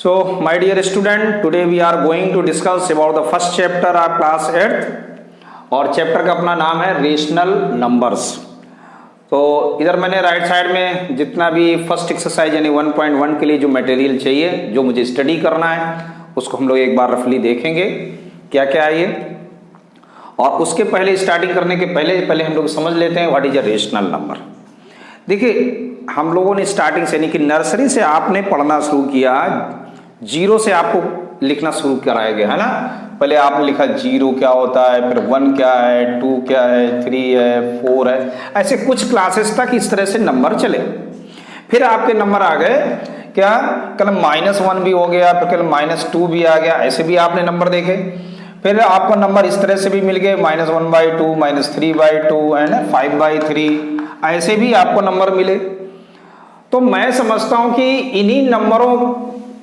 So, my dear student, today we are going to discuss about the first chapter of class 8 और chapter का अपना नाम है rational numbers. तो इधर मैंने राइट साइड में जितना भी फर्स्ट एक्सरसाइज यानी 1.1 के लिए जो मटेरियल चाहिए, जो मुझे स्टडी करना है, उसको हम लोग एक बार रफली देखेंगे क्या क्या है ये। और उसके पहले स्टार्टिंग करने के पहले हम लोग समझ लेते हैं what is a rational number. देखिए, हम लोगों ने स्टार्टिंग से यानी कि नर्सरी से आपने पढ़ना शुरू किया, जीरो से आपको लिखना शुरू कराया गया है ना। पहले आपने लिखा जीरो क्या होता है, फिर 1 क्या है, 2 क्या है, 3 है, 4 है, ऐसे कुछ क्लासेस तक इस तरह से नंबर चले। फिर आपके नंबर आ गए क्या, कल -1 भी हो गया, फिर कल -2 भी आ गया, ऐसे भी आपने नंबर देखे। फिर आपको नंबर इस तरह से भी मिल गए -1/2, -3/2 एंड 5/3, ऐसे भी आपको नंबर मिले। तो मैं समझता हूं कि इन्हीं नंबरों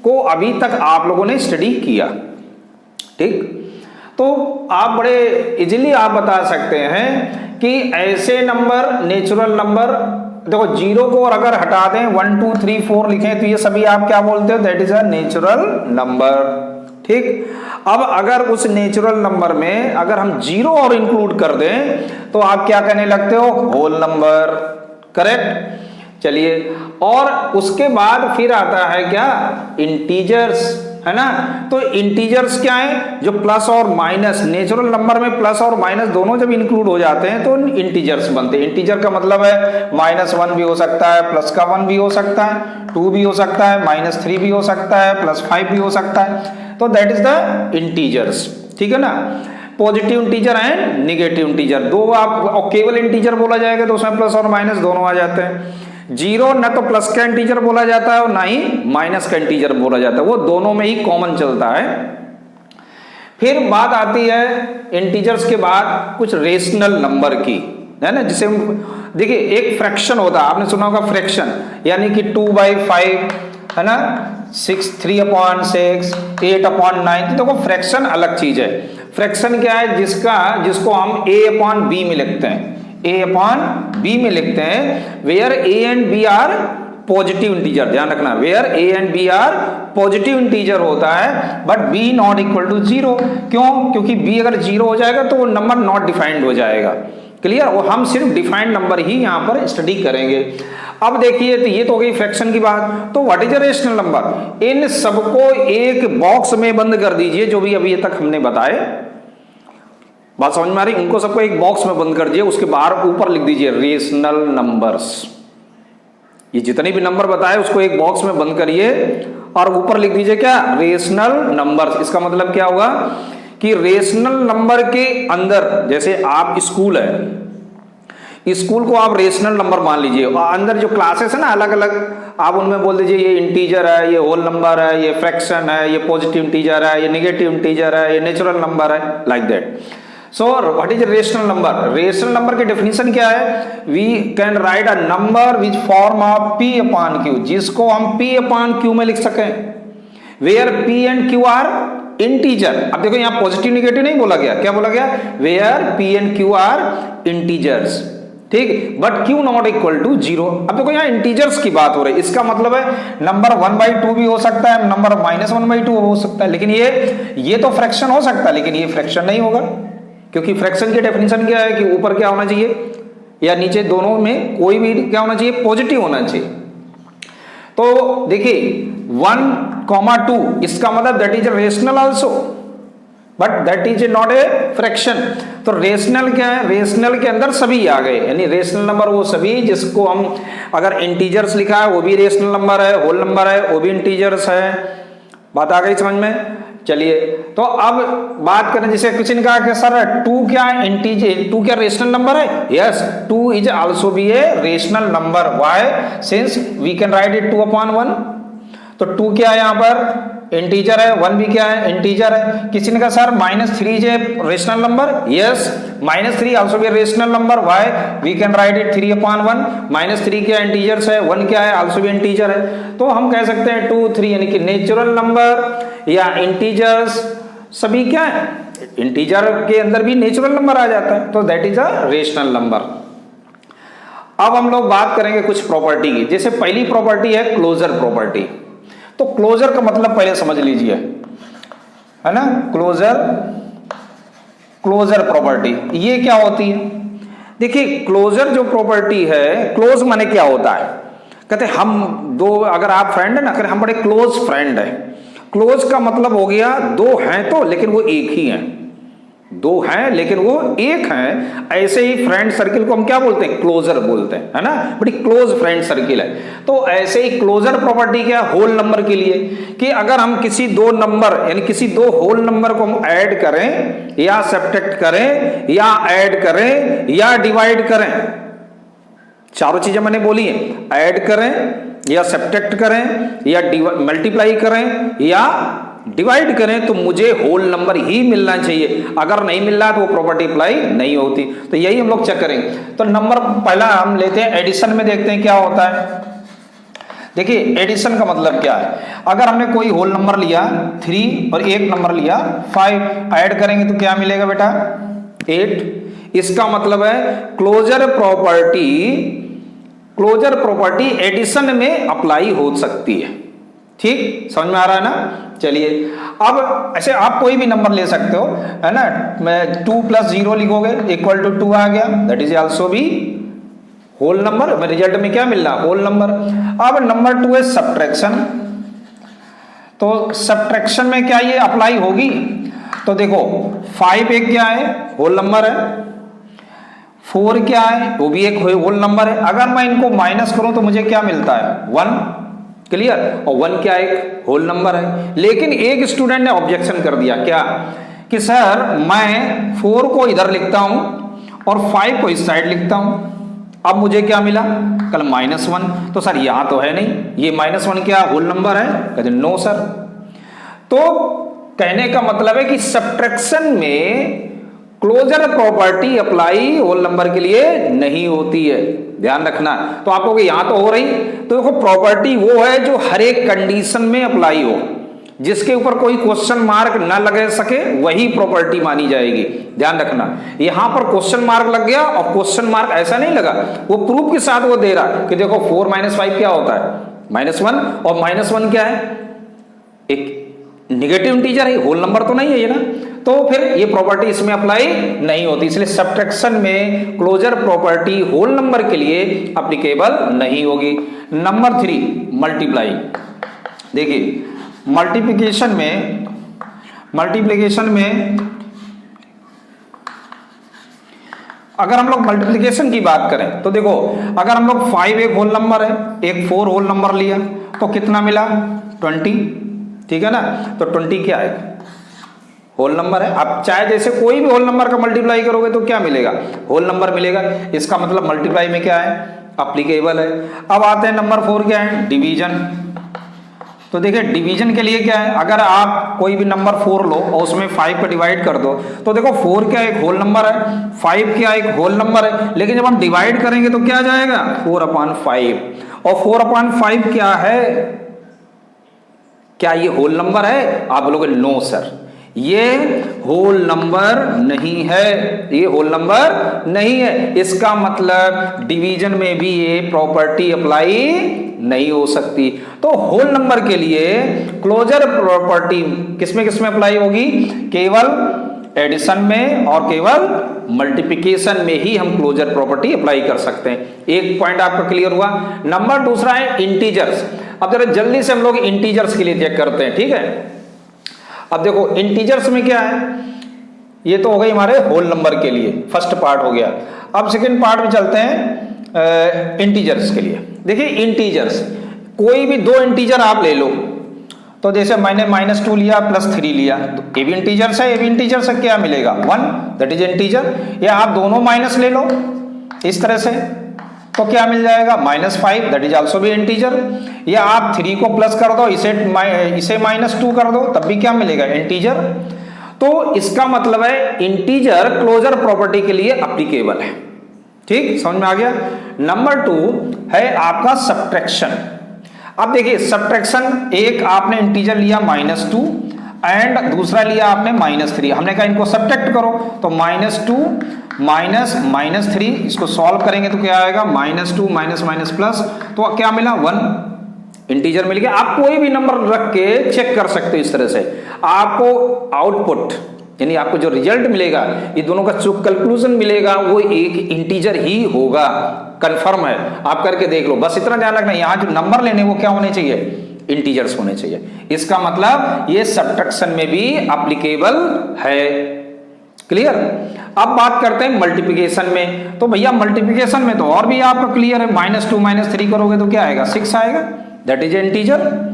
को अभी तक आप लोगों ने स्टडी किया, ठीक। तो आप बड़े इजीली आप बता सकते हैं कि ऐसे नंबर, नेचुरल नंबर, देखो जीरो को और अगर हटा दें 1 2 3 4 लिखें तो ये सभी आप क्या बोलते हो, that is a natural number, ठीक। अब अगर उस नेचुरल नंबर में अगर हम जीरो और इंक्लूड कर दें तो आप क्या कहने लगते हो, होल नंबर, करेक्ट। चलिए, और उसके बाद फिर आता है क्या, इंटीजर्स, है ना। तो इंटीजर्स क्या है, जो प्लस और माइनस, नेचुरल नंबर में प्लस और माइनस दोनों जब इंक्लूड हो जाते हैं तो इंटीजर्स बनते हैं। इंटीजर का मतलब है -1 भी हो सकता है, प्लस का 1 भी हो सकता है, 2 भी हो सकता है, -3 भी हो सकता है, +5 भी हो सकता है। तो दैट इज द इंटीजर्स, ठीक है ना। Positive integer and negative integer, दो आप, और केवल इंटीजर बोला जाएगा तो उसमें प्लस और माइनस दोनों आ जाते हैं। जीरो न तो प्लस का इंटीजर बोला जाता है और ना ही माइनस का इंटीजर बोला जाता है, वो दोनों में ही कॉमन चलता है। फिर बात आती है इंटीजर्स के बाद कुछ रेशनल नंबर की, है ना, जिसे देखिए एक फ्रैक्शन होता है, आपने सुना होगा फ्रैक्शन, यानी कि 2/5, है ना, 3/6, 8/9। तो देखो फ्रैक्शन अलग चीज है। फ्रैक्शन क्या है, जिसको हम a/b में लिखते हैं, a/b में लिखते हैं, where a and b are positive integer. ध्यान रखना, where a and b are positive integer होता है but b not equal to 0। क्यों? क्योंकि b अगर 0 हो जाएगा तो वो नंबर नॉट डिफाइंड हो जाएगा। क्लियर? वो हम सिर्फ डिफाइंड नंबर ही यहां पर स्टडी करेंगे। अब देखिए, तो ये तो हो गई फ्रैक्शन की बात। तो what is a rational number, इन सबको एक बॉक्स में बंद कर दीजिए, जो भी अभी तक हमने बताए, बात समझ में आ रही, उनको सबको एक बॉक्स में बंद कर दीजिए, उसके बाहर ऊपर लिख दीजिए रेशनल नंबर्स। ये जितने भी नंबर बताए उसको एक बॉक्स में बंद करिए और ऊपर लिख दीजिए क्या, रेशनल नंबर्स। इसका मतलब क्या होगा कि रेशनल नंबर के अंदर, जैसे आप स्कूल है, स्कूल को आप रेशनल नंबर मान लीजिए, और अंदर जो क्लासेस है ना अलग अलग, आप उनमें बोल दीजिए ये इंटीजर है, ये होल नंबर है, ये फ्रैक्शन है, ये पॉजिटिव इंटीजर है, ये नेगेटिव इंटीजर है, ये नेचुरल नंबर है, like that. So what is rational number? Rational number की डेफिनेशन क्या है, we can write a number which form of p/q, जिसको हम p/q में लिख सकें, where p and q are integer. अब देखो यहां पॉजिटिव निगेटिव नहीं बोला गया, क्या बोला गया, where p and q are integers, ठीक, but q not equal to 0। अब देखो यहाँ इंटीजर्स की बात हो रही है, इसका मतलब है नंबर 1/2 भी हो सकता है, नंबर -1/2 हो सकता है, लेकिन ये तो फ्रैक्शन हो सकता है, लेकिन ये फ्रैक्शन नहीं होगा, क्योंकि फ्रैक्शन की डेफिनेशन क्या है कि ऊपर क्या होना चाहिए या नीचे, दोनों में कोई भी क्या होना चाहिए, पॉजिटिव होना चाहिए। तो देखिए 1,2, इसका मतलब that is rational also, but that is not a fraction. तो रेशनल क्या है, रेशनल के अंदर सभी आ गए, यानी रेशनल नंबर वो सभी जिसको हम, अगर इंटीजर्स लिखा है वो भी रेशनल नंबर है, होल नंबर है वो भी इंटीजर्स है। बात आ गई समझ में? चलिए, तो अब बात करें, जैसे किसी ने कहा कि सर 2 क्या है, इंटीजर 2 क्या रेशनल नंबर है? Yes, 2 is also be a rational number. Why? Since we can write it 2/1। तो 2 क्या है यहाँ पर, इंटीजर है, 1 भी क्या है, इंटीजर है। किसी ने कहा सर -3 जे rational number? Yes, -3 also be rational number. Why? We can write it 3/1। -3 क्या इंटीजर्स है, 1 क्या है, आल्सो बी इंटीजर है। तो हम कह सकते हैं 2 3 यानी कि नेचुरल नंबर या इंटीजर्स सभी क्या है, इंटीजर के अंदर भी नेचुरल नंबर आ जाता है, तो that is a rational number. अब हम लोग बात करेंगे कुछ प्रॉपर्टी की। जैसे पहली प्रॉपर्टी है क्लोजर प्रॉपर्टी। तो क्लोजर का मतलब पहले समझ लीजिए, है ना। क्लोजर प्रॉपर्टी ये क्या होती है? देखिए क्लोजर जो प्रॉपर्टी है, क्लोज माने क्या होता है, कहते हम दो, अगर आप फ्रेंड है ना, अगर हम बड़े क्लोज फ्रेंड है, क्लोज का मतलब हो गया दो हैं तो लेकिन वो एक ही हैं, दो हैं लेकिन वो एक हैं। ऐसे ही फ्रेंड सर्किल को हम क्या बोलते हैं? क्लोजर बोलते हैं, है ना। बड़ी क्लोज फ्रेंड सर्किल है। तो ऐसे ही क्लोजर प्रॉपर्टी क्या होल नंबर के लिए, कि अगर हम किसी दो नंबर यानी किसी दो होल नंबर को हम ऐड करें या सब्ट्रैक्ट करें या ऐड करें या डिवाइड करें, चारों चीजें मैंने बोली है, ऐड करें या सब्ट्रैक्ट करें या मल्टीप्लाई करें या डिवाइड करें, तो मुझे होल नंबर ही मिलना चाहिए। अगर नहीं मिल रहा तो वो प्रॉपर्टी अप्लाई नहीं होती। तो यही हम लोग चेक करेंगे। तो नंबर पहला हम लेते हैं एडिशन में, देखते हैं क्या होता है। देखिए एडिशन का मतलब क्या है, अगर हमने कोई होल नंबर लिया 3 और एक नंबर लिया 5, ऐड करेंगे तो क्या मिलेगा बेटा? 8। इसका मतलब है क्लोजर प्रॉपर्टी एडिशन में अप्लाई हो सकती है। ठीक, समझ में आ रहा है ना। चलिए अब ऐसे आप कोई भी नंबर ले सकते हो, है ना। मैं 2 + 0 लिखोगे इक्वल टू 2 आ गया, दैट इज आल्सो भी होल नंबर। मैं रिजल्ट में क्या मिल रहा? Whole number. अब नंबर 2 है सब्ट्रैक्शन। तो सब्ट्रैक्शन में क्या ये अप्लाई होगी? तो देखो 5 एक क्या है? होल नंबर है। 4 क्या है? वो भी एक होल नंबर है। अगर मैं इनको माइनस करूं तो मुझे क्या मिलता है? 1। क्लियर। और 1 क्या एक होल नंबर है। लेकिन एक स्टूडेंट ने ऑब्जेक्शन कर दिया, क्या कि सर मैं 4 को इधर लिखता हूं और 5 को इस साइड लिखता हूं, अब मुझे क्या मिला? कल -1। तो सर यहां तो है नहीं, ये -1 क्या होल नंबर है? कहते नो सर। तो कहने का मतलब है कि सब्ट्रैक्शन में closure property apply whole number के लिए नहीं होती है, ध्यान रखना। तो आप लोग यहां तो हो रही, तो देखो प्रॉपर्टी वो है जो हर एक कंडीशन में अप्लाई हो, जिसके ऊपर कोई क्वेश्चन मार्क ना लगे सके वही प्रॉपर्टी मानी जाएगी, ध्यान रखना। यहां पर क्वेश्चन मार्क लग गया और क्वेश्चन मार्क ऐसा नहीं लगा, वो प्रूफ के साथ वो दे रहा कि देखो 4 - 5 क्या होता है? -1। और -1 क्या है? एक निगेटिव इंटीजर है, होल नंबर तो नहीं है ये ना। तो फिर ये प्रॉपर्टी इसमें अप्लाई नहीं होती, इसलिए सब्ट्रैक्शन में क्लोजर प्रॉपर्टी होल नंबर के लिए एप्लीकेबल नहीं होगी। Number 3 multiply. देखिए मल्टीप्लिकेशन में अगर हम लोग मल्टीप्लिकेशन की बात करें तो देखो अगर हम लोग 5 एक होल नंबर है, एक 4 होल नंबर लिया तो कितना मिला? 20। ठीक है ना। तो 20 क्या है? होल नंबर है। आप चाहे जैसे कोई भी होल नंबर का मल्टीप्लाई करोगे तो क्या मिलेगा? होल नंबर मिलेगा। इसका मतलब मल्टीप्लाई में क्या है? एप्लीकेबल है। अब आते हैं नंबर 4 क्या है? डिवीजन। तो देखिए डिवीजन के लिए क्या है, अगर आप कोई भी नंबर 4 लो और उसमें 5 को डिवाइड कर दो तो देखो 4 क्या एक होल नंबर है, 5 क्या एक होल नंबर है, लेकिन जब हम डिवाइड करेंगे तो क्या जाएगा? 4/5। और 4/5 क्या है? क्या ये होल नंबर है? आप बोलोगे नो सर, ये होल नंबर नहीं है, ये होल नंबर नहीं है। इसका मतलब डिवीजन में भी ये प्रॉपर्टी अप्लाई नहीं हो सकती। तो होल नंबर के लिए क्लोजर प्रॉपर्टी किसमें किसमें अप्लाई होगी? केवल एडिशन में और केवल मल्टीप्लिकेशन में ही हम क्लोजर प्रॉपर्टी अप्लाई कर सकते हैं। एक पॉइंट आपका क्लियर हुआ। नंबर दूसरा है इंटीजर्स। अब जरा जल्दी से हम लोग इंटीजर्स के लिए चेक करते हैं, ठीक है। अब देखो इंटीजर्स में क्या है, ये तो हो गई हमारे होल नंबर के लिए, फर्स्ट पार्ट हो गया। अब सेकंड पार्ट में चलते हैं इंटीजर्स के लिए। देखिए इंटीजर्स, कोई भी दो इंटीजर आप ले लो, तो जैसे मैंने -2 लिया +3 लिया, तो ये भी इंटीजर्स है, ये भी इंटीजर्स है, क्या मिलेगा? 1, दैट इज इंटीजर। या आप दोनों माइनस ले लो इस तरह से, तो क्या मिल जाएगा? -5, दैट इज आल्सो भी इंटीजर। या आप 3 को प्लस कर दो, इसे -2 कर दो, तब भी क्या मिलेगा? इंटीजर। तो इसका मतलब है इंटीजर क्लोजर प्रॉपर्टी के लिए एप्लीकेबल है। ठीक, समझ में आ गया। नंबर 2 है आपका सब्ट्रैक्शन। अब देखिए सब्ट्रैक्शन, एक आपने इंटीजर लिया -2 एंड दूसरा लिया आपने -3। हमने कहा इनको सब्ट्रैक्ट करो, तो -2 -3, इसको सॉल्व करेंगे तो क्या आएगा? -2 - प्लस, तो क्या मिला? 1। इंटीजर मिल गया। आप कोई भी नंबर रख के चेक कर सकते हो इस तरह से। आपको आउटपुट यानी आपको जो रिजल्ट मिलेगा, ये दोनों का जो कंक्लूजन मिलेगा वो एक इंटीजर ही होगा, कंफर्म है। आप करके देख लो, बस इतना ध्यान रखना, यहाँ जो नंबर लेने वो क्या होने चाहिए, इंटीजर्स होने चाहिए। इसका मतलब ये सब्ट्रैक्शन में भी एप्लीकेबल है। क्लियर। अब बात करते हैं मल्टीप्लिकेशन में। तो भैया मल्टीप्लिकेशन में तो और भी आपका क्लियर है, -2 -3 करोगे तो क्या आएगा, 6 आएगा, that is integer.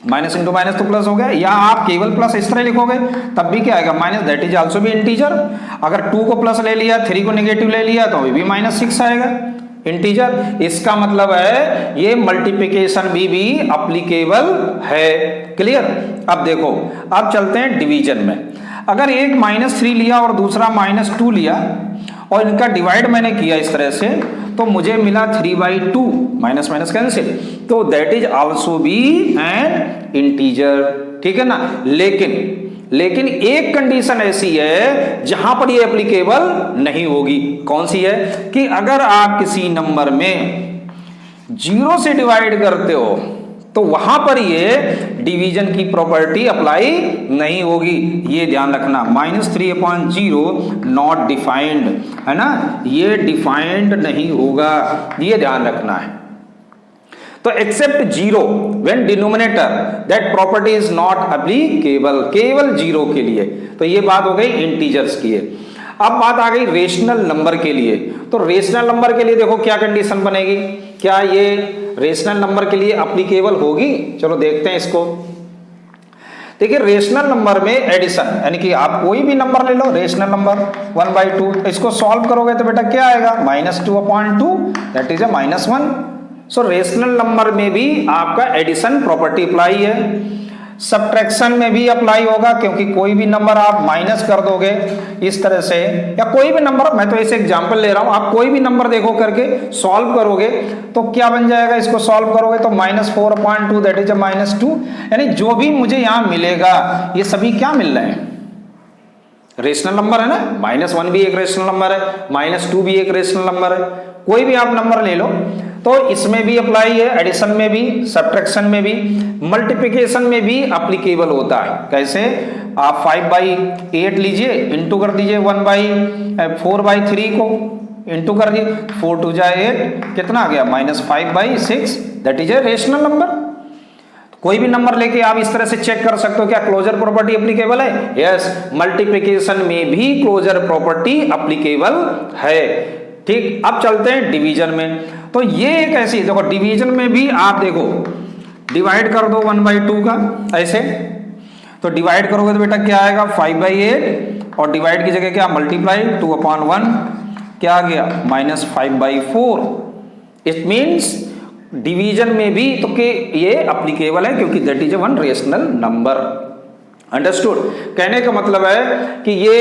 Minus into minus तो प्लस हो गया, या आप केवल प्लस इस तरह लिखोगे तब भी क्या आएगा, माइनस, दैट इज आल्सो भी इंटीजर। अगर 2 को प्लस ले लिया, 3 को नेगेटिव ले लिया तो भी -6 आएगा, इंटीजर। इसका मतलब है ये मल्टीप्लिकेशन भी अप्लीकेबल है। क्लियर। अब देखो, अब चलते हैं डिवीजन में। अगर एक -3 लिया और दूसरा -2 लिया और इनका डिवाइड मैंने किया इस तरह से, तो मुझे मिला 3/2, माइनस माइनस कैंसिल, तो that is also B N integer. ठीक है ना। लेकिन एक कंडीशन ऐसी है जहां पर ये एप्लीकेबल नहीं होगी। कौन सी है, कि अगर आप किसी नंबर में 0 से डिवाइड करते हो तो वहां पर ये डिवीजन की प्रॉपर्टी अप्लाई नहीं होगी। ये ध्यान रखना, -3/0 नॉट डिफाइंड, है ना, ये डिफाइंड नहीं होगा, ये ध्यान रखना है। तो except 0 when denominator that property is not applicable, केवल 0 के लिए। तो ये बात हो गई इंटीजर्स की है। अब बात आ गई रेशनल नंबर के लिए। तो रेशनल नंबर के लिए देखो क्या कंडीशन बनेगी, क्या ये रेशनल नंबर के लिए एप्लीकेबल होगी। चलो देखते हैं इसको। देखिए रेशनल नंबर में एडिशन, यानी कि आप कोई भी नंबर ले लो, रेशनल नंबर 1/2, इसको सॉल्व करोगे तो बेटा क्या आएगा, -2/2, that is -1। So rational number में भी आपका एडिशन प्रॉपर्टी अप्लाई है। सब्ट्रैक्शन में भी अप्लाई होगा, क्योंकि कोई भी नंबर आप माइनस कर दोगे इस तरह से, या कोई भी नंबर, मैं तो ऐसे एग्जांपल ले रहा हूं, आप कोई भी नंबर देखो करके सॉल्व करोगे तो क्या बन जाएगा, इसको सॉल्व करोगे तो -4/2, दैट इज -2। यानी जो भी मुझे यहां मिलेगा ये सभी क्या मिल रहे हैं, रेशनल नंबर है ना। -1 भी एक रेशनल नंबर है, -2 भी एक रेशनल नंबर है। कोई भी आप नंबर ले लो तो इसमें भी अप्लाई है, एडिशन में भी, सब्ट्रैक्शन में भी, मल्टीप्लिकेशन में भी एप्लीकेबल होता है। कैसे, आप 5/8 लीजिए, इंटू कर दीजिए 4/3 को इंटू कर दिए, 4 2 जा 8, कितना आ गया, -5/6, that is a rational number. कोई भी नंबर लेके आप इस तरह से चेक कर सकते हो क्या क्लोजर प्रॉपर्टी एप्लीकेबल है। यस, मल्टीप्लिकेशन में भी क्लोजर प्रॉपर्टी एप्लीकेबल है। ठीक। अब चलते हैं डिवीजन में। तो ये एक ऐसी, देखो डिवीजन में भी आप देखो, डिवाइड कर दो 1/2 का ऐसे, तो डिवाइड करोगे तो बेटा क्या आएगा, 5/8, और डिवाइड की जगह क्या, मल्टीप्लाई 2/1, क्या आ गया, -5/4। इट मीन्स डिवीजन में भी तो कि ये एप्लीकेबल है, क्योंकि that is one rational number. Understood. कहने का मतलब है कि ये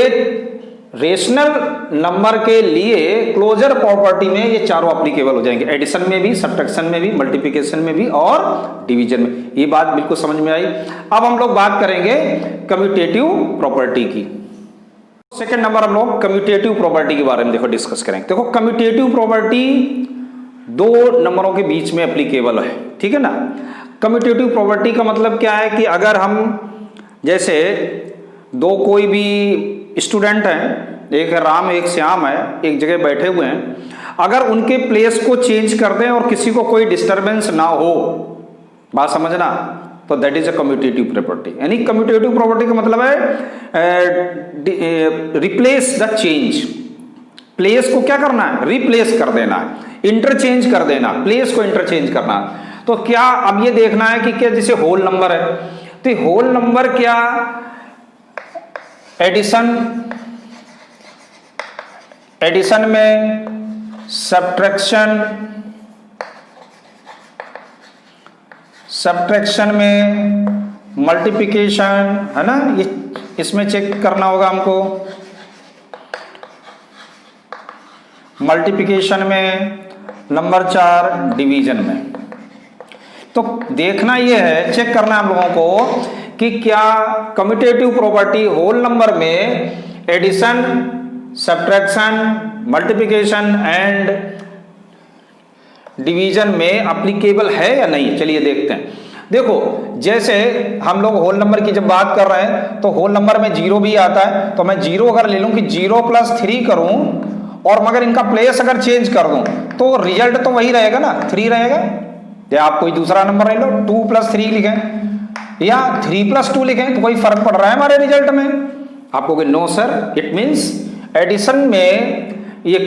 रेशनल नंबर के लिए क्लोजर प्रॉपर्टी में ये चारों एप्लीकेबल हो जाएंगे, एडिशन में भी, सब्ट्रैक्शन में भी, मल्टीप्लिकेशन में भी और डिवीजन में। ये बात बिल्कुल समझ में आई। अब हम लोग बात करेंगे कम्यूटेटिव प्रॉपर्टी की। सेकंड नंबर हम लोग कम्यूटेटिव प्रॉपर्टी के बारे में देखो डिस्कस करेंगे। देखो कम्यूटेटिव प्रॉपर्टी 2 नंबरों के बीच में एप्लीकेबल है, ठीक है ना। कम्यूटेटिव प्रॉपर्टी का मतलब क्या है कि अगर हम जैसे 2 कोई भी स्टूडेंट हैं, एक राम एक श्याम है, एक जगह बैठे हुए हैं, अगर उनके प्लेस को चेंज कर दें और किसी को कोई डिस्टरबेंस ना हो, बात समझना, तो that is a commutative property. यानी कम्यूटेटिव प्रॉपर्टी का मतलब है रिप्लेस द चेंज, प्लेस को क्या करना है, रिप्लेस कर देना, इंटरचेंज कर देना, प्लेस को इंटरचेंज करना। तो क्या अब ये देखना है कि क्या जैसे होल नंबर है, तो होल नंबर क्या एडिशन में, सब्ट्रैक्शन में, मल्टीप्लिकेशन, है ना, ये इसमें चेक करना होगा हमको। मल्टीप्लिकेशन में, नंबर 4 डिवीजन में। तो देखना ये है, चेक करना हम लोगों को कि क्या कम्यूटेटिव प्रॉपर्टी होल नंबर में addition, subtraction, multiplication and division में एप्लीकेबल है या नहीं, चलिए देखते हैं। देखो जैसे हम लोग होल नंबर की जब बात कर रहे हैं तो होल नंबर में जीरो भी आता है, तो मैं जीरो अगर ले लूं कि 0+3 करूं और मगर इनका प्लेस अगर चेंज कर दूं तो रिजल्ट तो वही रहेगा ना, 3 रहेगा। या आप कोई दूसरा नंबर ले लो, 2+3 लिखें या 3+2 लिखें तो कोई फर्क पड़ रहा है हमारे रिजल्ट में? आप कहोगे no sir, it means addition में ये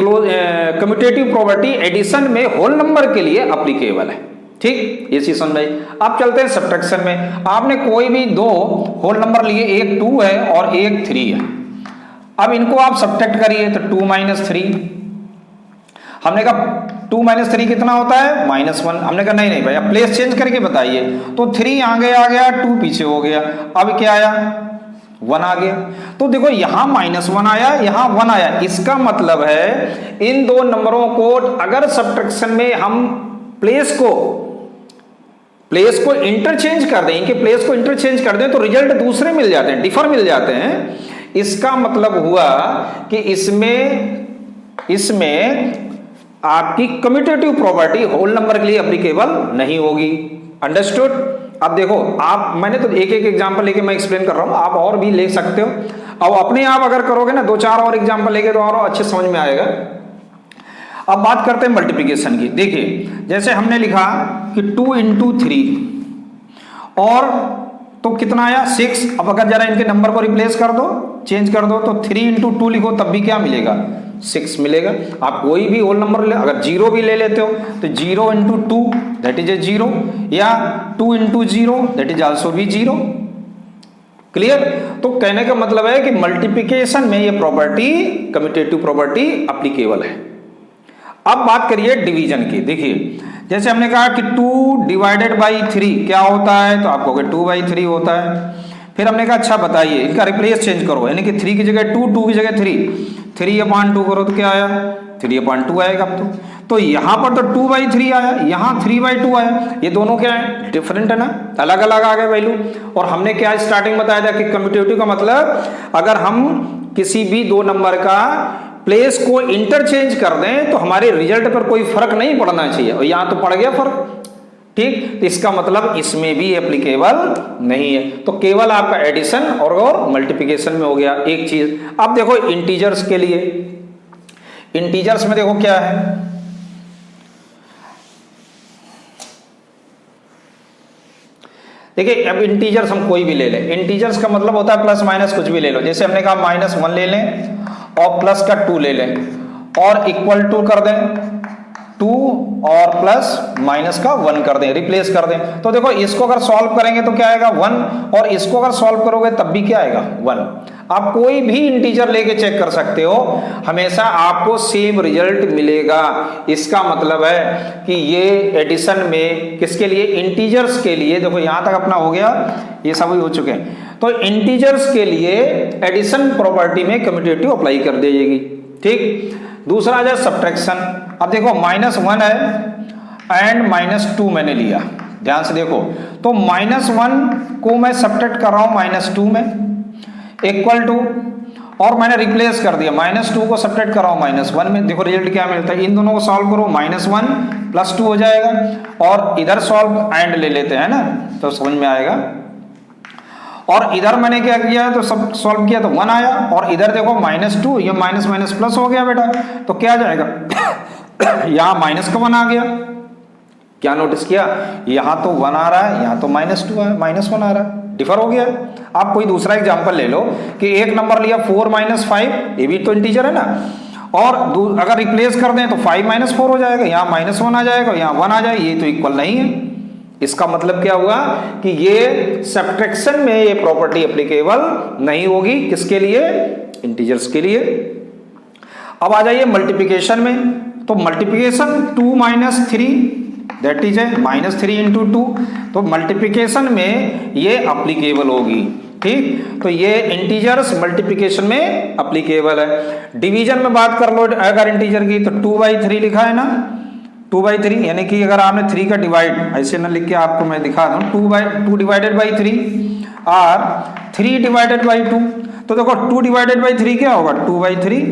कम्यूटेटिव प्रॉपर्टी एडिशन में होल नंबर के लिए एप्लीकेबल है। ठीक, ये चीज समझ। अब चलते हैं सब्ट्रैक्शन में। आपने कोई भी दो होल नंबर लिए, एक 2 है और एक 3 है। अब इनको आप सब्ट्रैक्ट करिए तो 2 - 3, हमने कहा 2 - 3 कितना होता है? -1। हमने कहा नहीं भाई, अब प्लेस चेंज करके बताइए, तो 3 आगे आ गया, 2 पीछे हो गया, अब क्या आया? 1 आ गया। तो देखो यहां -1 आया, यहां 1 आया, इसका मतलब है इन दो नंबरों को अगर सब्ट्रैक्शन में हम प्लेस को इंटरचेंज कर दें, इनके प्लेस को इंटरचेंज कर दें तो रिजल्ट दूसरे मिल जाते हैं, डिफर मिल जाते हैं। इसका मतलब हुआ कि इसमें आपकी कम्यूटेटिव प्रॉपर्टी होल नंबर के लिए एप्लीकेबल नहीं होगी। अंडरस्टूड? अब देखो मैंने तो एक एग्जांपल लेके मैं एक्सप्लेन कर रहा हूं, आप और भी ले सकते हो। अब अपने आप अगर करोगे ना 2-4 और एग्जांपल लेके तो और अच्छे समझ में आएगा। अब बात करते हैं मल्टीप्लिकेशन की। देखिए जैसे हमने लिखा कि 2 × 3 और तो कितना आया? 6। अब अगर जरा इनके नंबर को रिप्लेस कर दो, चेंज कर दो, तो 3 × 2 लिखो तब भी क्या मिलेगा? 6 मिलेगा। आप कोई भी होल नंबर ले, अगर 0 भी ले लेते हो तो 0 × 2 दैट इज ए 0, या 2 × 0 दैट इज आल्सो भी 0। क्लियर? तो कहने का मतलब है कि मल्टीप्लिकेशन में ये प्रॉपर्टी कम्यूटेटिव प्रॉपर्टी एप्लीकेबल है। अब बात करिए डिवीजन की। देखिए जैसे हमने कहा कि 2/3 क्या होता है, तो आप कहोगे 2/3 होता है। फिर हमने कहा अच्छा बताइए इनका रिप्लेस चेंज करो, यानी कि 3 की जगह 2, 2 की जगह 3, 3/2 करो तो क्या आया? 3/2 आएगा। अब तो यहां पर तो 2/3 आया, यहां 3/2 आया, ये दोनों क्या है? डिफरेंट है ना, अलग अलग आ गए वैल्यू। और हमने क्या स्टार्टिंग बताया था कि कम्यूटेटिव का मतलब अगर हम किसी भी दो नंबर का प्लेस को इंटरचेंज कर दें तो हमारे रिजल्ट पर कोई फर्क नहीं पड़ना चाहिए, और यहां तो पड़ गया फर्क। ठीक, तो इसका मतलब इसमें भी एप्लीकेबल नहीं है। तो केवल आपका एडिशन और मल्टीप्लिकेशन में हो गया एक चीज। अब देखो इंटीजर्स के लिए, इंटीजर्स में देखो क्या है, देखिए अब इंटीजर्स हम कोई भी ले लें, इंटीजर्स का मतलब होता है प्लस माइनस कुछ भी ले लो। जैसे हमने कहा -1 ले लें और प्लस का 2 ले लें और इक्वल टू कर दें 2 और प्लस माइनस का 1 कर दें, रिप्लेस कर दें। तो देखो इसको अगर सॉल्व करेंगे तो क्या आएगा? 1, और इसको अगर सॉल्व करोगे तब भी क्या आएगा? 1। आप कोई भी इंटीजर लेके चेक कर सकते हो, हमेशा आपको सेम रिजल्ट मिलेगा। इसका मतलब है कि ये एडिशन में किसके लिए? इंटीजर्स के लिए। देखो यहां तक अपना हो गया, ये सब हो चुके हैं। तो इंटीजर्स के लिए एडिशन प्रॉपर्टी में कम्यूटेटिव अप्लाई कर दी जाएगी। ठीक, दूसरा आ जाए सब्ट्रैक्शन। अब देखो -1 है एंड -2 मैंने लिया, ध्यान से देखो। तो -1 को मैं सब्ट्रैक्ट कर रहा हूं -2 में, इक्वल टू, और मैंने रिप्लेस कर दिया -2 को सब्ट्रैक्ट कर रहा हूं -1 में। देखो रिजल्ट क्या मिलता है? इन दोनों को सॉल्व करो, -1 + 2 हो जाएगा, और इधर सॉल्व एंड ले लेते हैं ना तो समझ में आएगा। और इधर मैंने क्या किया, तो सब सॉल्व किया तो 1 आया, और इधर देखो -2, ये माइनस माइनस प्लस हो गया बेटा, तो क्या आ जाएगा? यहां माइनस का 1 आ गया। क्या नोटिस किया? यहां तो 1 आ रहा है, यहां तो -2 है, -1 आ रहा है, डिफर हो गया। आप कोई दूसरा एग्जांपल ले लो कि एक नंबर लिया 4 - 5, ये भी तो इंटीजर है ना, और अगर रिप्लेस कर दें तो 5 - 4 हो जाएगा, यहाँ -1 आ जाएगा, यहाँ 1 आ जाएगा, ये तो इक्वल नहीं है। इसका मतलब क्या हुआ कि ये सब्ट्रैक्शन में ये प्रॉपर्टी एप्लीकेबल नहीं होगी। किसके लिए? इंटीजर्स के लिए। अब आ जाइए मल्टीप्लिकेशन में। तो मल्टीप्लिकेशन 2 - 3 दैट इज है -3 × 2, तो मल्टीप्लिकेशन में ये एप्लीकेबल होगी। ठीक, तो ये इंटीजर्स मल्टीप्लिकेशन में एप्लीकेबल है। डिवीजन में बात कर लो अगर इंटीजर की, तो 2/3 लिखा है ना, 2/3, यानी कि अगर आपने 3 का डिवाइड ऐसे ना लिख के आपको मैं दिखा दूं, 2 डिवाइडेड बाई 3 और 3 डिवाइडेड बाई 2, तो देखो 2 डिवाइडेड बाई 3 क्या होगा? 2/3,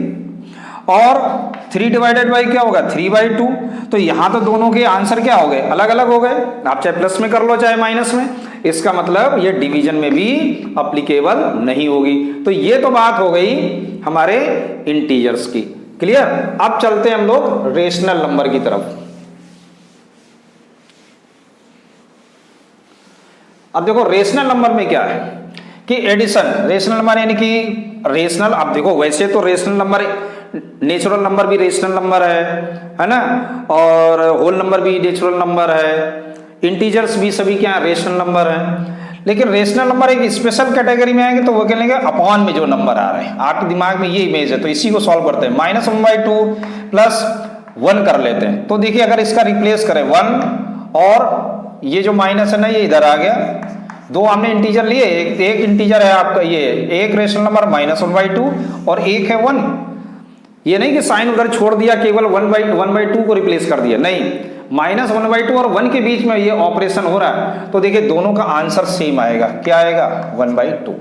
और 3 डिवाइडेड बाई क्या होगा 3/2। तो यहां तो दोनों के आंसर क्या हो गए, अलग अलग हो गए। आप चाहे प्लस में कर लो चाहे माइनस में, इसका मतलब ये डिवीजन में भी अप्लीकेबल नहीं होगी। तो ये तो बात हो गई हमारे इंटीजर्स की। क्लियर। अब चलते हैं हम लोग रेशनल नंबर की तरफ। अब देखो रेशनल नंबर में क्या है कि एडिशन, रेशनल नंबर यानी कि रेशनल। अब देखो वैसे तो रेशनल नंबर, नेचुरल नंबर भी रेशनल नंबर है ना, और होल नंबर भी नेचुरल नंबर है, इंटीजर्स भी सभी क्या रेशनल नंबर है। लेकिन रेशनल नंबर एक स्पेशल कैटेगरी में आएंगे तो वो कह लेंगे अपॉन में जो नंबर आ रहे हैं। आपके दिमाग में ये इमेज है तो इसी को सॉल्व करते हैं। -1/2 प्लस 1 कर लेते हैं। तो देखिए अगर इसका रिप्लेस करें 1 और ये जो माइनस है ना ये इधर आ गया। दो हमने इंटीजर लिए, एक इंटीजर है आपका ये एक रेशनल नंबर -1/2 और एक है 1। ये नहीं कि साइन उधर छोड़ दिया केवल 1/2 को रिप्लेस कर दिया, नहीं, -1/2 और 1 के बीच में ये ऑपरेशन हो रहा है। तो देखिए दोनों का आंसर सेम आएगा, क्या आएगा 1/2।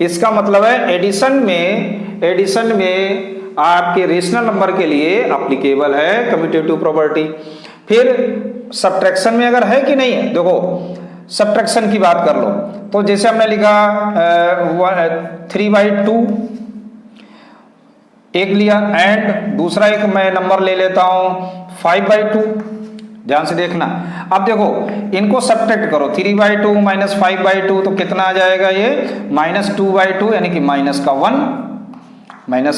इसका मतलब है एडिशन में आपके रेशनल नंबर के लिए एप्लीकेबल है कम्यूटेटिव प्रॉपर्टी। फिर सब्ट्रैक्शन में अगर है कि नहीं है, देखो सब्ट्रैक्शन की बात कर लो तो जैसे हमने लिखा 3/2 एक लिया, एंड दूसरा एक मैं नंबर ले लेता हूं 5/2। ध्यान से देखना। अब देखो इनको सब्ट्रैक्ट करो, 3/2 -5/2 तो कितना आ जाएगा ये -2/2 यानी कि माइनस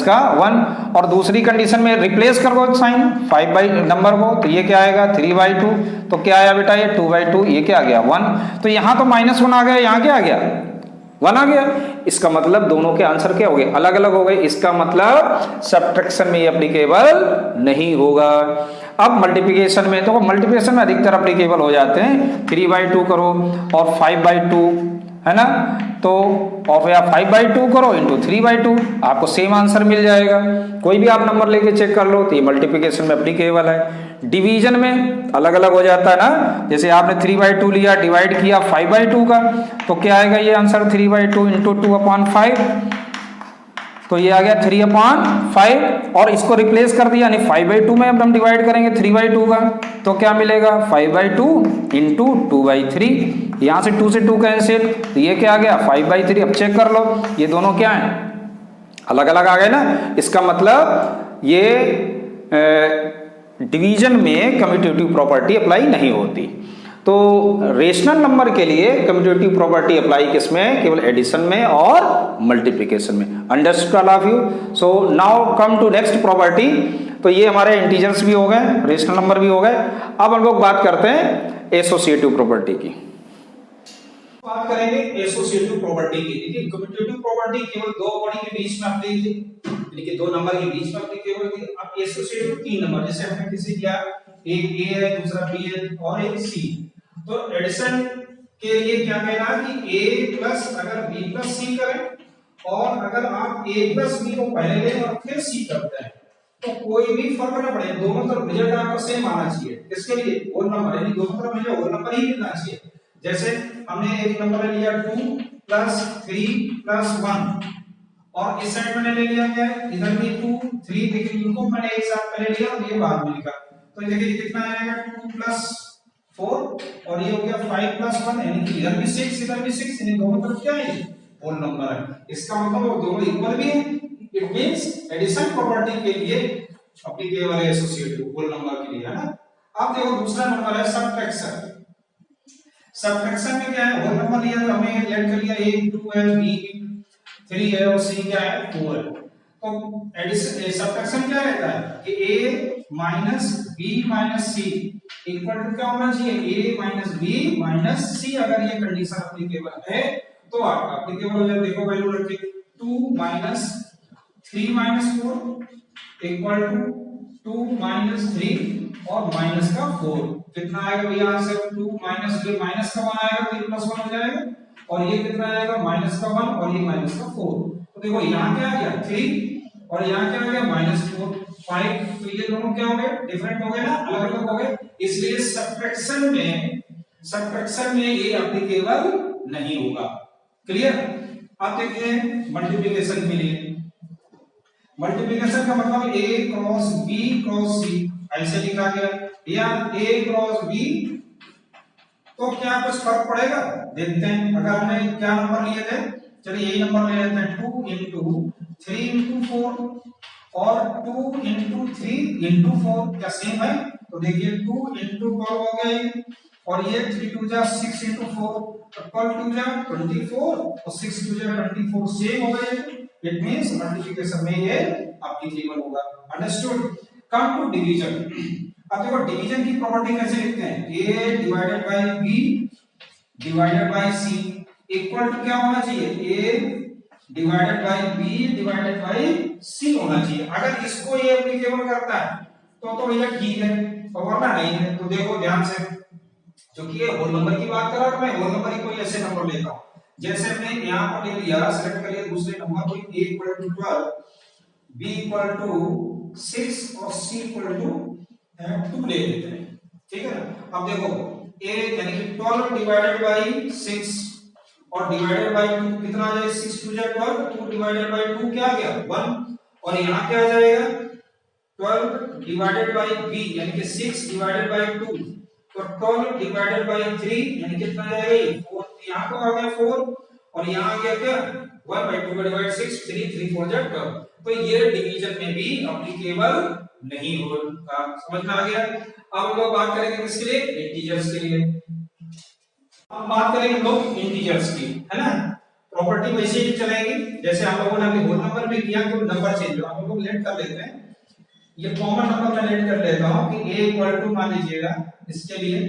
का 1। और दूसरी कंडीशन में रिप्लेस कर दो साइन 5 नंबर को, तो ये क्या आएगा 3/2। तो क्या आया बेटा ये 2/2, ये क्या आ गया 1। तो यहां तो -1 आ गया, यहां क्या आ गया 1 आ गया। इसका मतलब दोनों के आंसर क्या हो गए, अलग अलग हो गए। इसका मतलब सब्ट्रैक्शन में एप्लीकेबल नहीं होगा। अब मल्टीप्लिकेशन में, तो मल्टीप्लिकेशन में अधिकतर एप्लीकेबल हो जाते हैं। 3/2 करो और 5/2 है ना, तो और या 5/2 करो इंटू 3/2, आपको सेम आंसर मिल जाएगा। कोई भी आप नंबर लेके चेक कर लो तो ये मल्टीप्लिकेशन में एप्लीकेबल है। डिवीजन में अलग अलग हो जाता है ना, जैसे आपने 3/2 लिया, डिवाइड किया 5/2 का, तो क्या आएगा ये आंसर 3/2 इंटू 2/5, तो ये आ गया 3/5। और इसको रिप्लेस कर दिया यानी 5/2 में अब हम डिवाइड करेंगे 3/2 का, तो क्या मिलेगा 5/2 इंटू 2/3। यहां से 2 से 2 कैंसिल, तो ये क्या आ गया 5/3। अब चेक कर लो ये दोनों क्या है, अलग अलग आ गए ना। इसका मतलब ये डिवीजन में कम्यूटेटिव प्रॉपर्टी अप्लाई नहीं होती। तो रेशनल नंबर के लिए कम्यूटेटिव प्रॉपर्टी अप्लाई किसमें, केवल एडिशन में और मल्टीप्लिकेशन में। Understood all of you. So now come to next property. तो ये हमारे इंटीजर्स भी हो गए, रेशनल नंबर भी हो गए। अब हम लोग बात करते हैं एसोसिएटिव प्रॉपर्टी की। बात करेंगे एसोसिएटिव प्रॉपर्टी की। देखिए कम्यूटेटिव प्रॉपर्टी केवल दो बॉडी के बीच में एप्लीकेबल, यानी कि दो नंबर के बीच में एप्लीकेबल थी। अब एसोसिएटिव तीन नंबर, जैसे हमने किसी किया एक ए है, दूसरा बी है और एक सी। तो एडिशन के लिए क्या कहना कि a प्लस अगर b प्लस c करें और अगर आप a प्लस b को पहले लें और फिर c करते हैं तो कोई भी फर्क ना पड़े, दोनों तरफ रिजल्ट आपका सेम आना चाहिए। किसके लिए, होल नंबर, यानी दोनों तरफ मुझे होल नंबर ही मिलना चाहिए। जैसे हमने एक नंबर लिया 2 प्लस 3 प्लस 1 और इस साइड मैंने ले लिया क्या है, इधर भी 2 3, देखिए इनको मैंने एक साथ पहले लिया और ये बाद में लिखा। तो देखिए कितना आएगा 2 प्लस 4 और ये हो गया 5 प्लस 1, यानी कि इधर भी 6 इधर भी 6, यानी दोनों तरफ क्या है होल नंबर है। इसका मतलब वो दोनों इक्वल भी है। इट मींस एडिशन प्रॉपर्टी के लिए एप्लीकेबल है एसोसिएटिव होल नंबर के लिए, है ना। अब देखो दूसरा नंबर है सब्ट्रैक्शन। सब्ट्रैक्शन में क्या है, होल नंबर लिया तो हमने ऐड कर लिया, a 2 है, b 3 है और c क्या है 4 है। तो एडिशन सब्ट्रैक्शन क्या रहता है कि a minus b minus c equal to क्या होना चाहिए, a minus b minus c। अगर ये कंडीशन एप्लीकेबल है तो आप एप्लीकेबल हो जाए। देखो वैल्यू रखिए 2 minus 3 minus 4 equal to 2 minus 3 और माइनस का 4। कितना आएगा भैया आंसर 2 माइनस ये माइनस का 1 आएगा, 3 प्लस 1 हो जाएगा और ये कितना आएगा माइनस का 1 और ये माइनस का 4। तो देखो यहाँ क्या आ गया 3 और यहाँ क्या आ गया -4 5। तो ये दोनों क्या हो गए, डिफरेंट हो गए ना, अलग अलग हो गए। इसलिए सब्ट्रैक्शन में ये एप्लीकेबल नहीं होगा। क्लियर। अब देखिए मल्टीप्लिकेशन के लिए मल्टीप्लिकेशन का मतलब ए क्रॉस बी क्रॉस सी ऐसे लिखा गया, या ए क्रॉस बी, तो क्या कुछ फर्क पड़ेगा? देखते हैं। अगर हमने क्या नंबर लिए थे, चलिए यही नंबर ले लेते हैं, 2 इंटू 3 इंटू 4 और 2 इंटू 3 इंटू 4, क्या सेम है? तो देखिए 2 इंटू 12 हो गया ये, और ये 3 टू जा 6 इंटू 4, तो 12 टू जा 24 और 6 टू जा 24 सेम हो गए। इट मींस मल्टीप्लिकेशन में ये एप्लीकेबल होगा। अंडरस्टूड? Come to division. अब देखो डिवीजन की प्रॉपर्टी कैसे लिखते हैं, a divided by b divided by c equal to क्या होना चाहिए, a divided by b divided by c होना चाहिए। अगर इसको ये एप्लीकेबल करता है तो भैया ठीक है, और वरना नहीं है। तो देखो ध्यान से, क्योंकि ये होल नंबर की बात कर रहा हूं, मैं होल नंबर ही कोई ऐसे नंबर लेता हूं, जैसे हमने यहां पर ले लिया, सेलेक्ट कर लिया दूसरे नंबर को, a equal to 12, b equal to 6 और c इक्वल टू 2 ले लेते हैं, ठीक है ना। अब देखो a यानी कि 12 डिवाइडेड बाय 6 और डिवाइडेड बाय 2 कितना आ जाए, 6 टू जा 12, 2 डिवाइडेड बाय 2 क्या आ गया 1, और यहां क्या आ जाएगा 12 डिवाइडेड बाय b यानी कि 6 डिवाइडेड बाय 2, तो 12 डिवाइडेड बाय 3 यानी कितना आ जाएगा ये 4, यहां को आ गया 4 और यहां आ गया क्या 1 बाय 2 का डिवाइड 6, 3 3 4 जा 12। तो ये डिवीजन में भी एप्लीकेबल नहीं होगा। समझ में आ गया? अब हम लोग बात करेंगे किसके लिए, इंटीजर्स के लिए। अब बात करेंगे हम लोग इंटीजर्स की, है ना। प्रॉपर्टी वैसे ही चलेगी जैसे हम लोगों ने अभी होल नंबर भी किया, तो नंबर चेंज हो, हम लोग लेट कर लेते हैं। ये कॉमन नंबर मैं लेट कर लेता हूं कि a इक्वल टू, मान लीजिएगा इसके लिए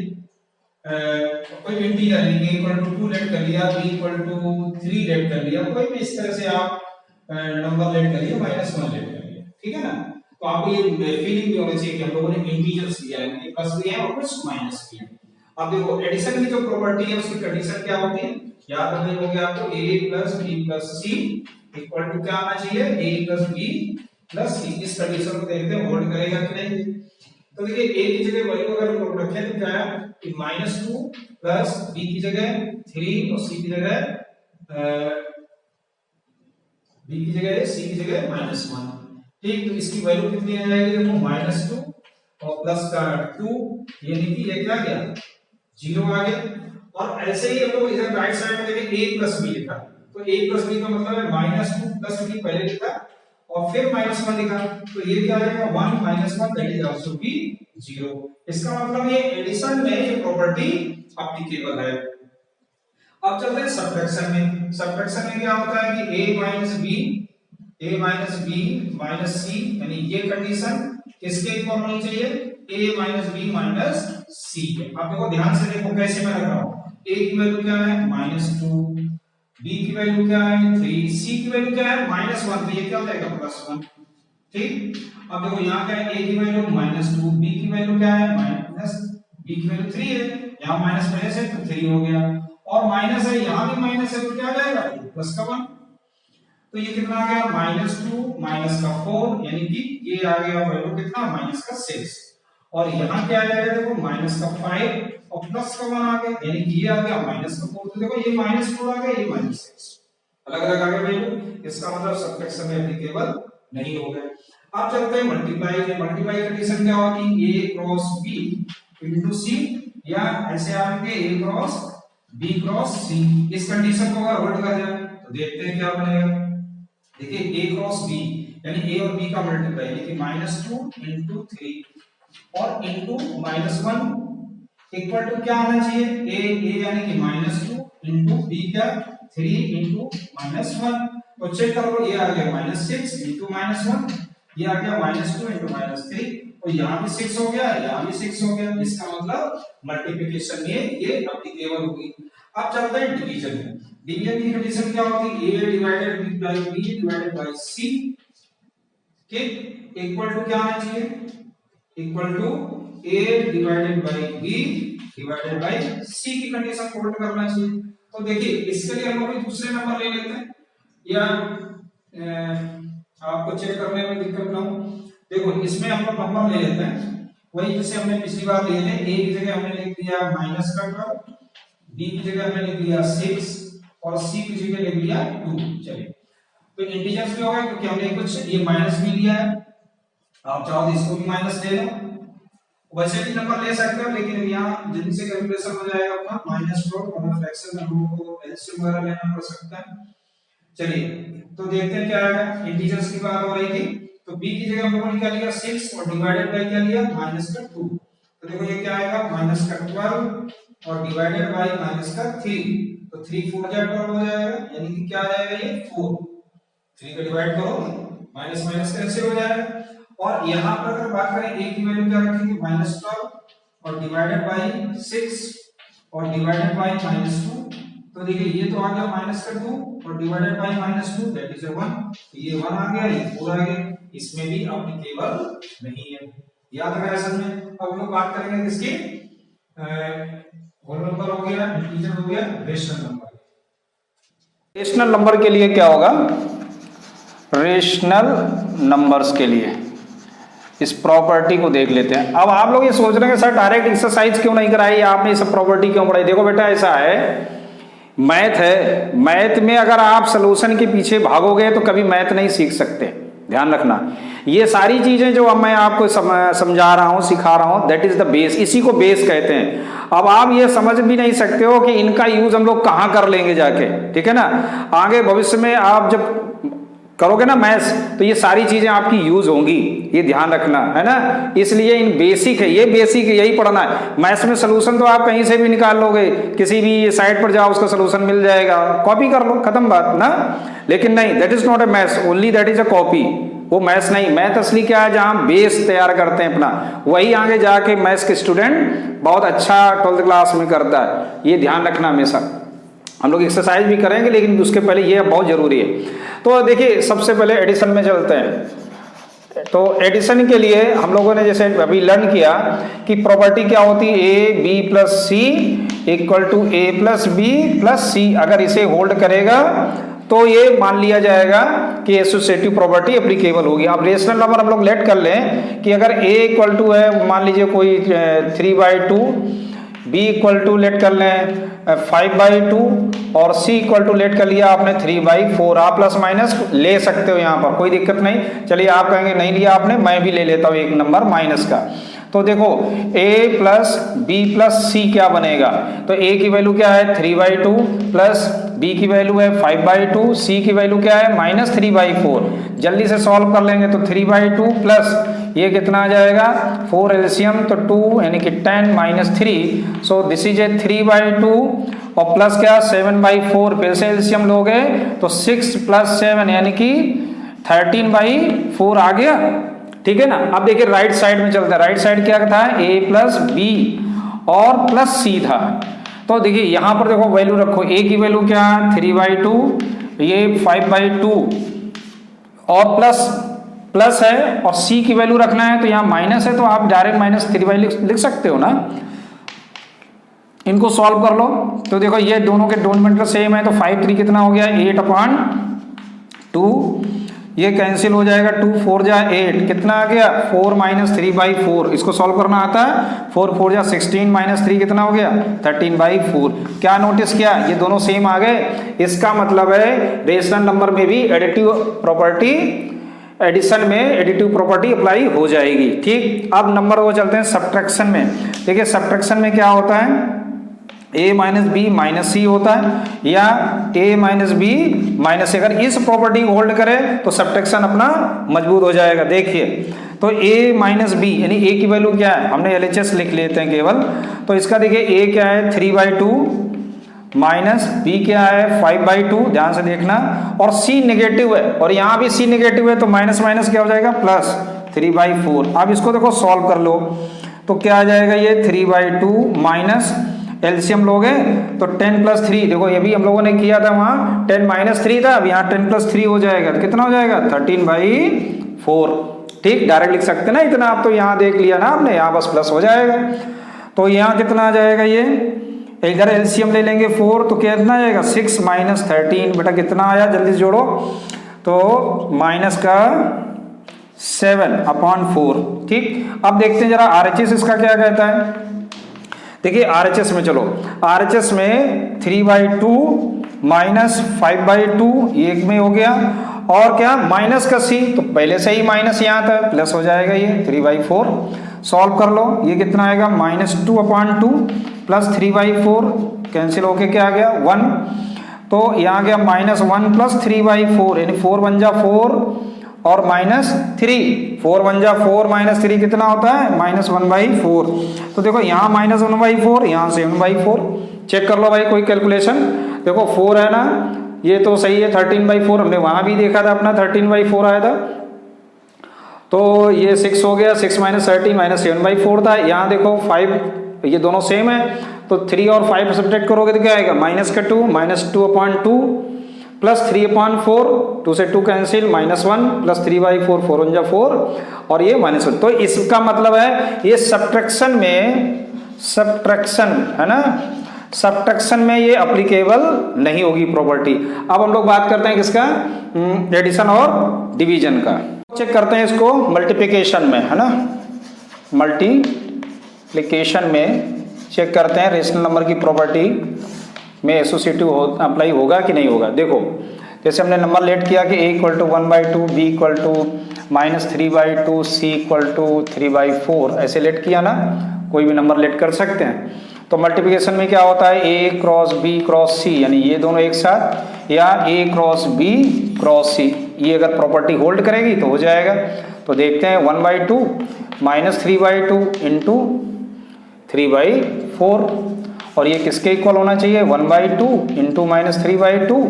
कोई इंटीजर है, a इक्वल टू 2 लेट कर लिया, b इक्वल टू 3 लेट कर लिया, कोई भी इस तरह से आप नंबर लेट करिए, -1 लेट करिए, ठीक है ना। तो आपको ये फीलिंग भी होनी चाहिए कि हम लोगों ने इंटीजर्स लिया है, मतलब प्लस भी है और कुछ माइनस भी है। अब देखो एडिशन की जो प्रॉपर्टी है उसकी कंडीशन क्या होती है, याद रखनी होगी आपको, a plus b plus c equal to क्या आना चाहिए, a plus b plus c। इस कंडीशन को देखते हैं होल्ड करेगा कि नहीं। तो देखिए a की जगह वैल्यू अगर हम लोग रखें तो क्या है कि -2 प्लस b की जगह 3 और c की जगह b की जगह c की जगह -1, ठीक। तो इसकी वैल्यू कितनी आ जाएगी, देखो -2 और प्लस का 2, यानी कि ये क्या गया 0 आ गया। और ऐसे ही हम लोग इधर राइट साइड में देखें a प्लस b लिखा, तो a प्लस b का मतलब है -2 प्लस b पहले लिखा और फिर -1 लिखा, तो ये क्या आ जाएगा 1 -1 दैट इज आल्सो भी 0। इसका मतलब ये एडिशन में ये प्रॉपर्टी एप्लीकेबल है। अब चलते हैं सब्ट्रैक्शन में। सब्ट्रैक्शन में क्या होता है कि a minus b minus c, यानी ये कंडीशन किसके इक्वल होनी चाहिए, a minus b minus c के। अब देखो ध्यान से देखो कैसे मैं रख रहा हूं, a की वैल्यू क्या है -2, b की वैल्यू क्या है 3, c की वैल्यू क्या है -1, तो ये क्या हो जाएगा +1, ठीक। अब देखो यहाँ क्या है, a की वैल्यू -2, b की वैल्यू क्या है b की वैल्यू 3 है, यहाँ माइनस पहले से तो 3 हो गया, और माइनस है यहाँ भी माइनस है, तो क्या आ जाएगा प्लस का 1, तो ये कितना आ गया -2 माइनस का 4, यानी कि ये आ गया वैल्यू कितना -6, और यहाँ क्या आ जाएगा देखो -5 और प्लस का 1 आ गया, यानी कि ये आ गया -4, तो देखो ये -4 आ गया, ये -6, अलग अलग आ गया वैल्यू। इसका मतलब सब्ट्रैक्शन में एप्लीकेबल नहीं हो गया। अब चलते हैं मल्टीप्लाई में। मल्टीप्लाई कंडीशन क्या होगी, a cross b into c, या ऐसे आएंगे a cross b cross c। इस कंडीशन को अगर होल्ड कर जाए तो देखते हैं क्या बनेगा। देखिए a क्रॉस b यानी a और b का मल्टीप्लाई, यानी -2 इनटू 3 और इनटू -1 इक्वल टू क्या आना चाहिए, a यानी कि -2 इनटू b क्या 3 इनटू -1, तो चेक करो ये आ गया -6 इनटू -1, ये आ गया -2 इनटू -3, तो यहां भी 6 हो गया, यहां भी 6 हो गया। इसका मतलब मल्टीप्लिकेशन में ये एप्लीकेबल होगी। अब चलते हैं डिवीजन में। डिवीजन की कंडीशन क्या होती है, a divided by b divided by c, ठीक, इक्वल टू क्या आना चाहिए, equal to a divided by b divided by c की कंडीशन को होल्ड करना चाहिए। तो देखिए इसके लिए हम लोग दूसरे नंबर ले लेते हैं, या आपको चेक करने में दिक्कत ना हो। देखो इसमें हम लोग नंबर ले लेते हैं वही जैसे हमने पिछली बार लिए थे, a की जगह हमने लिख दिया -12, b की जगह हमने लिख दिया 6 और c की जगह लिख दिया 2। चलिए तो इंटीजर्स में होगा क्योंकि हमने कुछ ये माइनस भी लिया है, आप चाहो तो इसको भी माइनस ले लो, वैसे भी नंबर ले सकते हो, लेकिन यहाँ जिनसे कैलकुलेशन हो जाएगा अपना -4 और फ्रैक्शन में हम लोग को एलसीएम वगैरह लेना पड़ सकता है। चलिए तो देखते हैं क्या आएगा। इंटीजर्स की बात हो रही थी, तो b की जगह हम लोगों ने क्या लिया 6 और डिवाइडेड बाय क्या लिया -2। तो देखो ये क्या आएगा -12 और डिवाइडेड बाय -3, तो 3 4 जा 12 हो जाएगा, यानी कि क्या आ जाएगा ये 4। 3 का डिवाइड करो माइनस माइनस कैंसिल हो जाएगा। और यहाँ पर अगर बात करें a की वैल्यू क्या रखेंगे -12 और डिवाइडेड बाय 6 और डिवाइडेड बाय -2, तो देखिए ये तो आ गया -2 और डिवाइडेड बाय -2 दैट इज 1, तो ये 1 आ गया, ये 4 आ गया, इसमें भी एप्लीकेबल नहीं है, याद रखना असल में। अब हम लोग बात करेंगे किसकी, होल नंबर हो गया, इंटीजर हो गया, रेशनल नंबर। रेशनल नंबर के लिए क्या होगा, रेशनल नंबर्स के लिए इस प्रॉपर्टी को देख लेते हैं। अब आप लोग ये सोच रहे हैं सर डायरेक्ट एक्सरसाइज क्यों नहीं कराई आपने, ये सब प्रॉपर्टी क्यों पढ़ाई। देखो बेटा ऐसा है, मैथ है, मैथ में अगर आप सलूशन के पीछे भागोगे तो कभी मैथ नहीं सीख सकते, ध्यान रखना। ये सारी चीजें जो अब मैं आपको समझा रहा हूँ, सिखा रहा हूँ, दैट इज द बेस, इसी को बेस कहते हैं। अब आप ये समझ भी नहीं सकते हो कि इनका यूज हम लोग कहाँ कर लेंगे जाके, ठीक है ना। आगे भविष्य में आप जब करोगे ना मैथ्स, तो ये सारी चीजें आपकी यूज होंगी, ये ध्यान रखना है ना। इसलिए इन बेसिक है, ये बेसिक है, यही पढ़ना है। मैथ्स में सलूशन तो आप कहीं से भी निकाल लोगे, किसी भी साइट पर जाओ उसका सलूशन मिल जाएगा, कॉपी कर लो, खत्म बात ना। लेकिन नहीं, that is not a maths, only that is a copy, वो मैथ्स नहीं। मैथ असली क्या है, जहां बेस तैयार करते हैं अपना, वही आगे जाके मैथ्स के स्टूडेंट बहुत अच्छा 12th क्लास में करता है, ये ध्यान रखना हमेशा। हम लोग एक्सरसाइज भी करेंगे लेकिन उसके पहले ये बहुत जरूरी है। तो देखिए सबसे पहले एडिशन में चलते हैं। तो एडिशन के लिए हम लोगों ने जैसे अभी लर्न किया कि प्रॉपर्टी क्या होती है, A B plus C equal to A plus B plus C. अगर इसे होल्ड करेगा तो ये मान लिया जाएगा कि एसोसिएटिव प्रॉपर्टी एप्लीकेबल होगी। अब रेशनल नंबर हम लोग लेट कर लें कि अगर a इक्वल टू है, मान लीजिए कोई 3/2, b इक्वल टू लेट कर लें 5/2 और c इक्वल टू लेट कर लिया आपने 3/4। आप प्लस माइनस ले सकते हो, यहाँ पर कोई दिक्कत नहीं। चलिए आप कहेंगे नहीं लिया आपने, मैं भी ले लेता हूँ एक नंबर माइनस का। तो देखो a plus b plus c क्या बनेगा, तो a की वैल्यू क्या है 3/2 प्लस b की वैल्यू है 5/2, c की वैल्यू क्या है -3/4। जल्दी से सॉल्व कर लेंगे तो 3/2 प्लस ये कितना आ जाएगा 4 एलसीएम, तो 2 यानी कि 10 - 3, सो दिस इज ए 3/2 और प्लस क्या 7/4, फिर से एलसीएम लोगे तो 6 + 7 यानी कि 13/4 आ गया, ठीक है ना। अब देखिए राइट साइड में चलता है, राइट साइड क्या था a प्लस बी और प्लस c था। तो देखिए यहाँ पर देखो वैल्यू रखो, a की वैल्यू क्या 3/2, ये 5/2 और प्लस है, और c की वैल्यू रखना है तो यहाँ माइनस है, तो आप डायरेक्ट -3 लिख सकते हो ना। इनको सॉल्व कर लो तो देखो ये दोनों के डिनोमिनेटर सेम है, तो 5 3 कितना हो गया 8/2, ये कैंसिल हो जाएगा, 2 4 जा 8, कितना आ गया 4 - 3/4। इसको सॉल्व करना आता है, 4 4 जा 16 - 3 कितना हो गया 13/4। क्या नोटिस किया, ये दोनों सेम आ गए। इसका मतलब है रेशनल नंबर में भी एडिटिव प्रॉपर्टी, एडिशन में एडिटिव प्रॉपर्टी अप्लाई हो जाएगी, ठीक। अब नंबर वो चलते हैं सब्ट्रैक्शन में। देखिए सब्ट्रैक्शन में क्या होता है, a - b - c होता है, या a - b - c। अगर इस प्रॉपर्टी को होल्ड करें तो सब्ट्रैक्शन अपना मजबूत हो जाएगा। देखिए तो a - b यानी a की वैल्यू क्या है, हमने LHS लिख लेते हैं केवल, तो इसका देखिए a क्या है 3/2 माइनस b क्या है 5/2, ध्यान से देखना, और c नेगेटिव है और यहाँ भी c नेगेटिव है, तो माइनस माइनस क्या हो जाएगा प्लस 3/4। अब इसको देखो सॉल्व कर लो तो क्या आ जाएगा, ये 3/2 माइनस एलसीएम लोगे तो 10 + 3, देखो ये भी हम लोगों ने किया था, वहां 10 - 3 था, अब यहाँ 10 + 3 हो जाएगा, तो कितना हो जाएगा 13/4, ठीक। डायरेक्ट लिख सकते ना इतना, आप तो यहाँ देख लिया ना आपने, यहाँ बस प्लस हो जाएगा। तो यहाँ कितना आ जाएगा, ये इधर एलसीएम ले लेंगे 4, तो कितना आ जाएगा 6 - 13, बेटा कितना आया जल्दी से जोड़ो, तो माइनस का 7/4, ठीक। अब देखते हैं जरा RHS इसका क्या कहता है। देखिए RHS में चलो, RHS में 3/2 - 5/2 एक में हो गया, और क्या माइनस का सी, तो पहले से ही माइनस यहाँ था, प्लस हो जाएगा ये 3/4। सॉल्व कर लो, ये कितना आएगा -2/2 प्लस 3/4 कैंसिल होके क्या आ गया 1, तो यहाँ आ गया -1 प्लस 3/4 यानी 4 बन जा 4 और -3, 4 बन जा 4 -3 कितना होता है -1/4। तो देखो यहाँ -1/4, यहाँ से 1/4, चेक कर लो भाई कोई कैलकुलेशन। देखो 4 है ना, ये तो सही है 13/4, हमने वहां भी देखा था अपना 13/4 आया था, तो ये 6 हो गया, 6 - 13 -7/4 था। यहाँ देखो 5, ये दोनों सेम है, तो 3 और 5 सब्ट्रैक्ट करोगे तो क्या आएगा -2 -2/2 प्लस 3/4, 2 से 2 कैंसिल -1 प्लस 3/4, 4 1 जा 4 और ये -1। तो इसका मतलब है ये सब्ट्रैक्शन है ना, सब्ट्रैक्शन में ये अप्लीकेबल नहीं होगी प्रॉपर्टी। अब हम लोग बात करते हैं किसका, एडिशन और डिवीजन का। चेक करते हैं इसको मल्टीप्लिकेशन में, है ना, मल्टीप्लिकेशन में चेक करते हैं रेशनल नंबर की प्रॉपर्टी में एसोसिएटिव अप्लाई होगा कि नहीं होगा। देखो जैसे हमने नंबर लेट किया कि a = 1/2, b = -3/2, c = 3/4, ऐसे लेट किया ना, कोई भी नंबर लेट कर सकते हैं। तो मल्टीप्लिकेशन में क्या होता है a cross b cross c, यानी ये दोनों एक साथ, या a cross b cross c, ये अगर प्रॉपर्टी होल्ड करेगी तो हो जाएगा। तो देखते हैं 1/2 -3/2 इंटू 3/4, और ये किसके इक्वल होना चाहिए 1/2 इंटू -3/2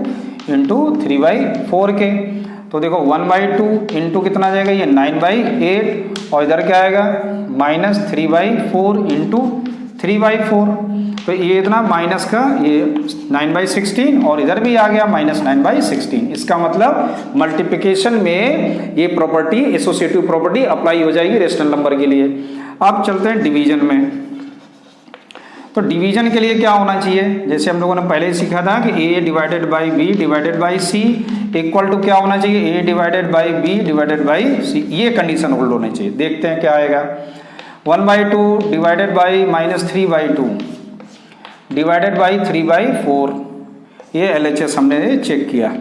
इंटू 3/4 के। तो देखो 1/2 इंटू कितना जाएगा ये 9/8, और इधर क्या आएगा -3/4 इंटू 3/4, तो ये इतना माइनस का ये 9/16, और इधर भी आ गया -9/16। इसका मतलब मल्टीप्लिकेशन में ये प्रॉपर्टी एसोसिएटिव प्रॉपर्टी अप्लाई हो जाएगी रेशनल नंबर के लिए। अब चलते हैं डिवीजन में। तो डिवीजन के लिए क्या होना चाहिए, जैसे हम लोगों ने पहले ही सीखा था कि a divided by b divided by c equal to क्या होना चाहिए a divided by b divided by c, ये कंडीशन होल्ड होनी चाहिए। देखते हैं क्या आएगा 1/2 डिवाइडेड बाई -3/2 डिवाइडेड बाई 3/4, ये LHS हमने चेक किया,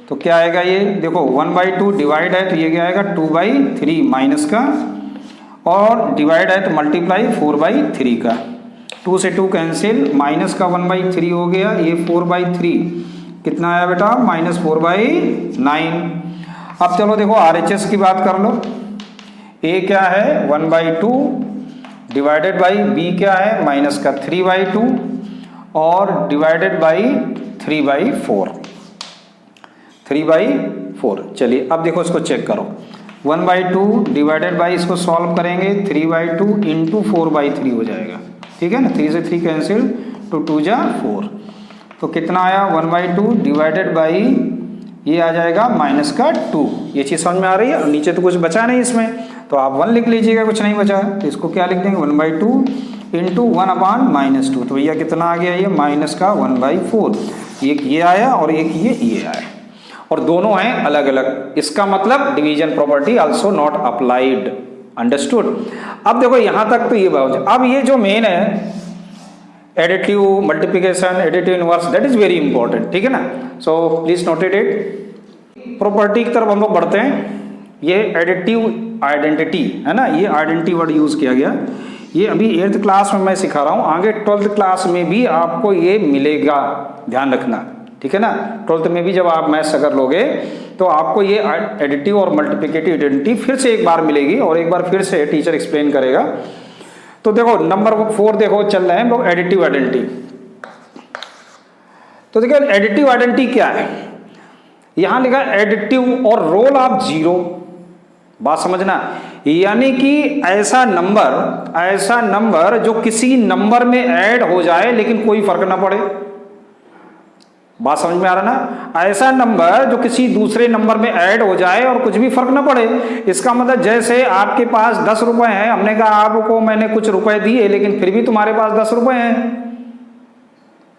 तो क्या आएगा ये देखो 1/2 डिवाइड है तो ये क्या आएगा 2/3 माइनस का, और डिवाइड है तो मल्टीप्लाई 4/3 का, 2 से 2 कैंसिल, माइनस का 1/3 हो गया, ये 4/3 कितना आया बेटा -4/9। अब चलो देखो RHS की बात कर लो, a क्या है 1/2 डिवाइडेड बाई b क्या है माइनस का 3/2 और डिवाइडेड बाई 3/4। चलिए अब देखो इसको चेक करो, 1/2 डिवाइडेड बाई, इसको सॉल्व करेंगे 3/2 इंटू 4/3 हो जाएगा, ठीक है ना, 3 से 3 कैंसिल, 2 2 जा 4, तो कितना आया 1/2 डिवाइडेड बाई ये आ जाएगा -2। ये चीज़ समझ में आ रही है, और नीचे तो कुछ बचा नहीं इसमें, तो आप 1 लिख लीजिएगा, कुछ नहीं बचा, तो इसको क्या लिख देंगे 1/2 इंटू 1/-2, तो भैया कितना आ गया ये -1/4, एक ये आया और एक ये आया, और दोनों हैं अलग अलग। इसका मतलब division property also not applied, understood. अब देखो यहां तक तो ये बात, अब ये जो मेन है additive multiplication, additive inverse, that is very important, ठीक है ना। So please noted it. Property की तरफ हम लोग बढ़ते हैं। ये एडिटिव आइडेंटिटी है ना, ये आइडेंटिटी वर्ड यूज किया गया, ये अभी 8th क्लास में मैं सिखा रहा हूँ, आगे 12th क्लास में भी आपको ये मिलेगा, ध्यान रखना, ठीक है ना। 12th में भी जब आप मैथ्स अगर लोगे तो आपको ये एडिटिव और मल्टीप्लिकेटिव आइडेंटिटी फिर से एक बार मिलेगी, और एक बार फिर से टीचर एक्सप्लेन करेगा। तो देखो नंबर 4 देखो चल रहे हैं लोग एडिटिव आइडेंटिटी। तो देखो एडिटिव आइडेंटिटी क्या है, यहां लिखा एडिटिव और रोल ऑफ 0, बात समझना, यानी कि ऐसा नंबर जो किसी नंबर में ऐड हो जाए लेकिन कोई फर्क ना पड़े, बात समझ में आ रहा ना, ऐसा नंबर जो किसी दूसरे नंबर में ऐड हो जाए और कुछ भी फर्क ना पड़े। इसका मतलब जैसे आपके पास 10 रुपए हैं, हमने कहा आपको मैंने कुछ रुपए दिए लेकिन फिर भी तुम्हारे पास 10 रुपए हैं,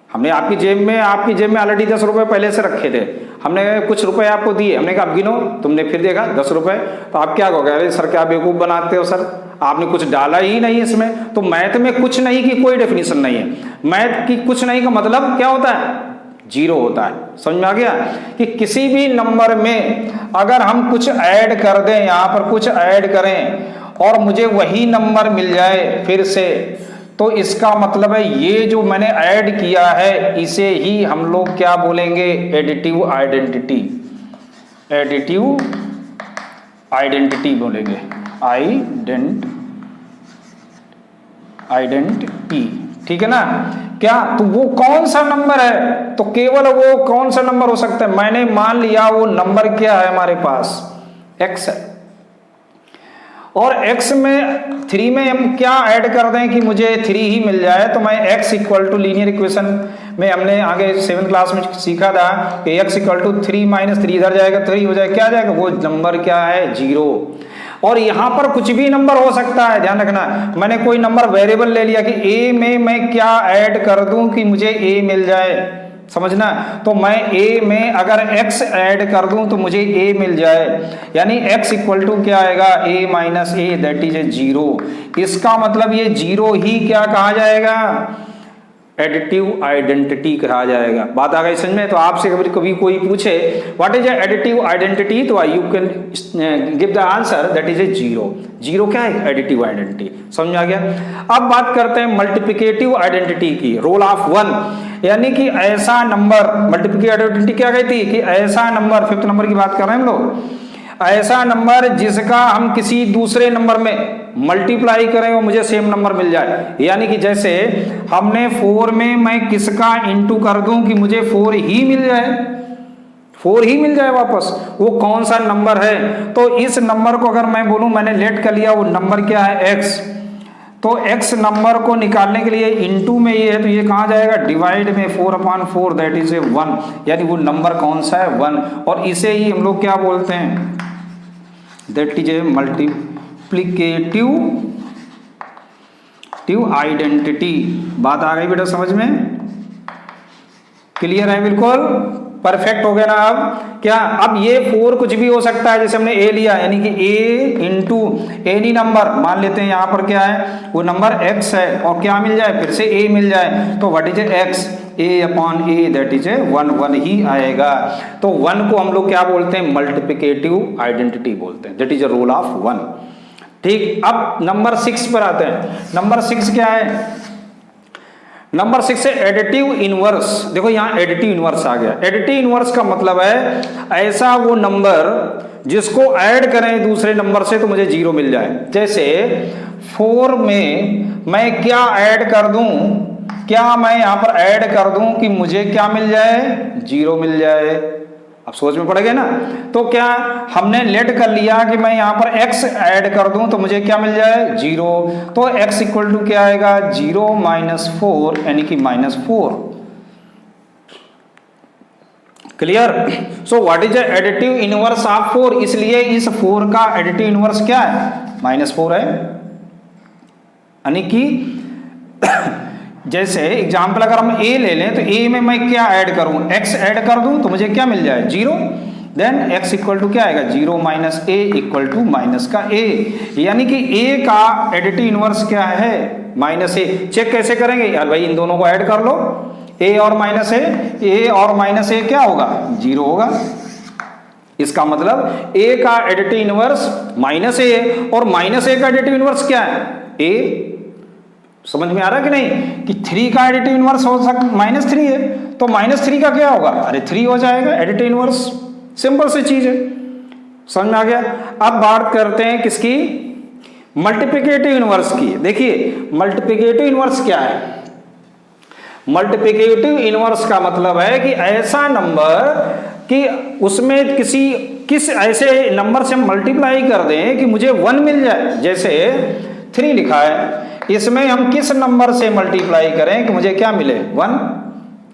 हमने आपकी जेब में ऑलरेडी 10 रुपए पहले से रखे थे, हमने कुछ रुपए आपको दिए, हमने कहा गिनो, तुमने फिर देखा 10 रुपए, तो आप क्या कहोगे, अरे सर क्या बेवकूफ बनाते हो सर, आपने कुछ डाला ही नहीं इसमें। तो मैथ में कुछ नहीं की कोई डेफिनेशन नहीं है, मैथ की कुछ नहीं का मतलब क्या होता है, जीरो होता है। समझ में आ गया कि किसी भी नंबर में अगर हम कुछ ऐड कर दें, यहां पर कुछ ऐड करें और मुझे वही नंबर मिल जाए फिर से, तो इसका मतलब है ये जो मैंने ऐड किया है इसे ही हम लोग क्या बोलेंगे, एडिटिव आइडेंटिटी। एडिटिव आइडेंटिटी बोलेंगे, आइडेंटिटी, ठीक है ना। क्या तो वो कौन सा नंबर है, तो केवल वो कौन सा नंबर हो सकता है, मैंने मान लिया वो नंबर क्या है हमारे पास, x है, और x में 3 में हम क्या ऐड कर दें कि मुझे 3 ही मिल जाए, तो मैं x equal to linear equation में हमने आगे 7th क्लास में सीखा था कि x इक्वल टू 3 माइनस 3 इधर जाएगा 3 हो जाएगा, क्या जाएगा, वो नंबर क्या है, 0। और यहां पर कुछ भी नंबर हो सकता है, ध्यान रखना। मैंने कोई नंबर वेरिएबल ले लिया कि a में मैं क्या ऐड कर दूं कि मुझे a मिल जाए, समझना। तो मैं a में अगर x ऐड कर दूं तो मुझे a मिल जाए, यानी x इक्वल टू क्या आएगा, a minus a, that is 0। इसका मतलब ये 0 ही क्या कहा जाएगा, एडिटिव आइडेंटिटी कहा जाएगा। बात आ गई समझ में। तो आपसे कभी कोई पूछे व्हाट इज एडिटिव आइडेंटिटी, तो you can give the answer that is 0। 0 क्या है, एडिटिव आइडेंटिटी। समझ आ गया। अब बात करते हैं मल्टीप्लिकेटिव आइडेंटिटी की, रोल ऑफ 1, यानी कि ऐसा नंबर, मल्टीप्लिकेटिव आइडेंटिटी क्या कहती है कि ऐसा नंबर, 5th नंबर की बात कर रहे हैं हम लोग, ऐसा नंबर जिसका हम किसी दूसरे नंबर में मल्टीप्लाई करें और मुझे सेम नंबर मिल जाए। यानी कि जैसे हमने 4 में मैं किसका इंटू कर दूं कि मुझे 4 ही मिल जाए, 4 ही मिल जाए वापस, वो कौन सा नंबर है। तो इस नंबर को अगर मैं बोलूं मैंने लेट कर लिया, वो नंबर क्या है, x, तो x नंबर को निकालने के लिए इंटू में ये है तो ये कहाँ जाएगा, डिवाइड में 4/4, दैट इज 1, यानी वो नंबर कौन सा है, 1। और इसे ही हम लोग क्या बोलते हैं, दैट इज मल्टीप्लिकेटिव आइडेंटिटी। बात आ गई बेटा समझ में, क्लियर है, बिल्कुल परफेक्ट हो गया ना। अब क्या, अब ये 4 कुछ भी हो सकता है, जैसे हमने a लिया, यानी कि a इंटू एनी नंबर, मान लेते हैं यहाँ पर क्या है, वो नंबर x है, और क्या मिल जाए, फिर से a मिल जाए, तो what is x, a/a, that is 1 ही आएगा। तो 1 को हम लोग क्या बोलते हैं, मल्टीप्लिकेटिव आइडेंटिटी बोलते हैं, दैट इज रोल ऑफ 1। ठीक, अब नंबर 6 पर आते हैं। नंबर 6 क्या है, नंबर 6 है एडिटिव इनवर्स। देखो यहाँ एडिटिव इनवर्स आ गया। एडिटिव इनवर्स का मतलब है ऐसा वो नंबर जिसको ऐड करें दूसरे नंबर से तो मुझे 0 मिल जाए। जैसे 4 में मैं क्या ऐड कर दूं, क्या मैं यहां पर ऐड कर दूं कि मुझे क्या मिल जाए, 0 मिल जाए। अब सोच में पड़ गए ना। तो क्या हमने लेट कर लिया कि मैं यहां पर x ऐड कर दूं तो मुझे क्या मिल जाए, 0। तो x इक्वल टू क्या आएगा, 0 माइनस 4, यानी कि -4। Clear. So what is the additive inverse of 4, इसलिए इस 4 का एडिटिव इनवर्स क्या है, -4 है। यानी कि जैसे एग्जाम्पल अगर हम a ले लें तो a में मैं क्या ऐड करूं, x ऐड कर दूं तो मुझे क्या मिल जाए, 0। देन x इक्वल टू क्या आएगा, 0 minus a equal to minus का a, यानी कि a का एडिटिव इनवर्स क्या है, -a। चेक कैसे करेंगे यार, भाई इन दोनों को ऐड कर लो, a और माइनस a क्या होगा, 0 होगा। इसका मतलब a का एडिटिव इनवर्स -a है, और -a का एडिटिव इनवर्स क्या है, a। समझ में आ रहा है कि नहीं, कि 3 का एडिटिव इनवर्स हो सकता -3 है, तो -3 का क्या होगा, अरे 3 हो जाएगा एडिटिव इनवर्स। सिंपल सी चीज है, समझ में आ गया। अब बात करते हैं किसकी, मल्टीप्लिकेटिव इनवर्स की। देखिए मल्टीप्लिकेटिव इनवर्स क्या है, मल्टीप्लिकेटिव इनवर्स का मतलब है कि ऐसा नंबर कि उसमें किस ऐसे नंबर से हम मल्टीप्लाई कर दें कि मुझे 1 मिल जाए। जैसे 3 लिखा है, इसमें हम किस नंबर से मल्टीप्लाई करें कि मुझे क्या मिले, 1।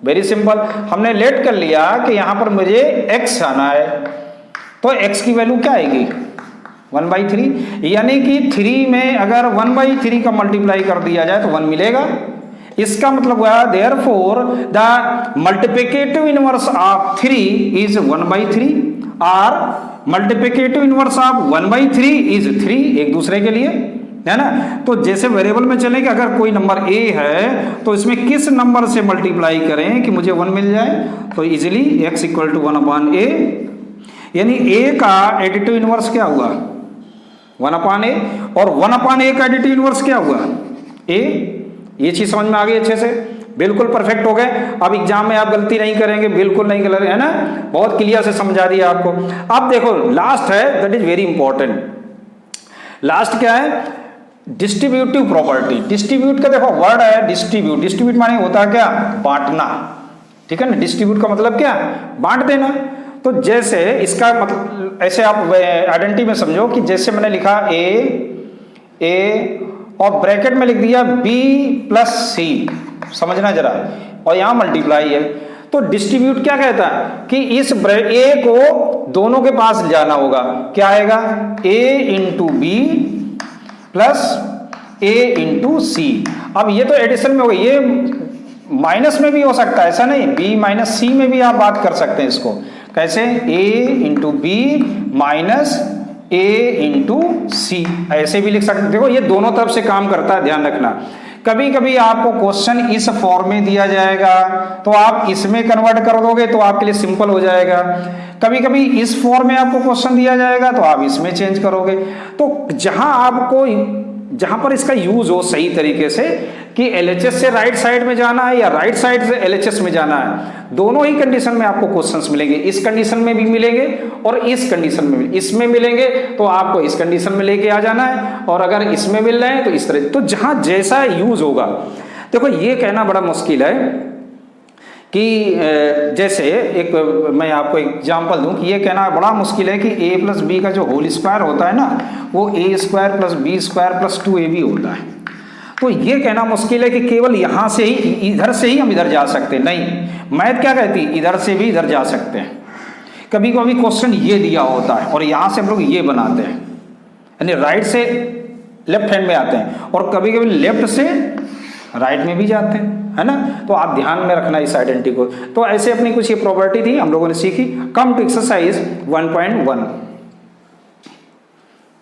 वेरी सिंपल, हमने लेट कर लिया कि यहां पर मुझे x आना है, तो x की वैल्यू क्या आएगी, 1/3, यानी कि 3 में अगर 1/3 का मल्टीप्लाई कर दिया जाए तो 1 मिलेगा। इसका मतलब हुआ therefore the multiplicative inverse of 3 is 1/3 और मल्टीप्लिकेटिव इनवर्स ऑफ 1/3 इज 3, एक दूसरे के लिए है ना। तो जैसे वेरिएबल में चलें कि अगर कोई नंबर a है तो इसमें किस नंबर से मल्टीप्लाई करें कि मुझे 1 मिल जाए, तो easily x equal to 1/a, यानी a का एडिटिव इनवर्स क्या हुआ 1/a, और 1/a का एडिटिव इनवर्स क्या हुआ a। ये चीज समझ में आ गई अच्छे से, बिल्कुल परफेक्ट हो गए। अब एग्जाम में आप गलती नहीं करेंगे, बिल्कुल नहीं करेंगे, है ना, बहुत क्लियर से समझा दिया आपको। अब देखो लास्ट है, that is very important. Last क्या है, डिस्ट्रीब्यूटिव प्रॉपर्टी। डिस्ट्रीब्यूट का देखो वर्ड है डिस्ट्रीब्यूट, डिस्ट्रीब्यूट माने होता है क्या, बांटना, ठीक है ना। डिस्ट्रीब्यूट का मतलब क्या, बांट देना। तो जैसे इसका मतलब ऐसे आप आइडेंटिटी में समझो कि जैसे मैंने लिखा ए और ब्रैकेट में लिख दिया b प्लस सी, समझना जरा, और यहां मल्टीप्लाई है। तो डिस्ट्रीब्यूट क्या कहता है कि इस a को दोनों के पास जाना होगा, क्या आएगा a into B plus a into C. अब ये तो एडिशन में हो गई, ये माइनस में भी हो सकता है, ऐसा नहीं, b माइनस सी में भी आप बात कर सकते हैं इसको। कैसे, a into B minus a into C, ऐसे भी लिख सकते हैं। देखो ये दोनों तरफ से काम करता है, ध्यान रखना। कभी कभी आपको क्वेश्चन इस फॉर्म में दिया जाएगा तो आप इसमें कन्वर्ट कर दोगे तो आपके लिए सिंपल हो जाएगा। कभी कभी इस फॉर्म में आपको क्वेश्चन दिया जाएगा तो आप इसमें चेंज करोगे। तो जहां पर इसका यूज हो सही तरीके से कि एलएचएस से राइट साइड में जाना है या राइट साइड से एलएचएस में जाना है, दोनों ही कंडीशन में आपको क्वेश्चंस मिलेंगे। इस कंडीशन में भी मिलेंगे और इस कंडीशन में भी, इसमें मिलेंगे तो आपको इस कंडीशन में लेके आ जाना है, और अगर इसमें मिल रहे हैं तो इस तरह। तो जहां जैसा यूज होगा, देखो ये कहना बड़ा मुश्किल है कि जैसे एक मैं आपको एग्जांपल दूं कि ये कहना बड़ा मुश्किल है कि a प्लस बी का जो होल स्क्वायर होता है ना, वो a square plus b square plus 2ab होता है। तो ये कहना मुश्किल है कि केवल यहां से ही, इधर से ही हम इधर जा सकते हैं। नहीं, मैथ क्या कहती है, इधर से भी इधर जा सकते हैं। कभी कभी क्वेश्चन ये दिया होता है और यहां से हम लोग ये बनाते हैं, यानी राइट से लेफ्ट हैंड में आते हैं, और कभी कभी लेफ्ट से राइट में भी जाते हैं, है ना। तो आप ध्यान में रखना इस आइडेंटिटी को। तो ऐसे अपनी कुछ ये प्रॉपर्टी थी हम लोगों ने सीखी। Come to exercise 1.1।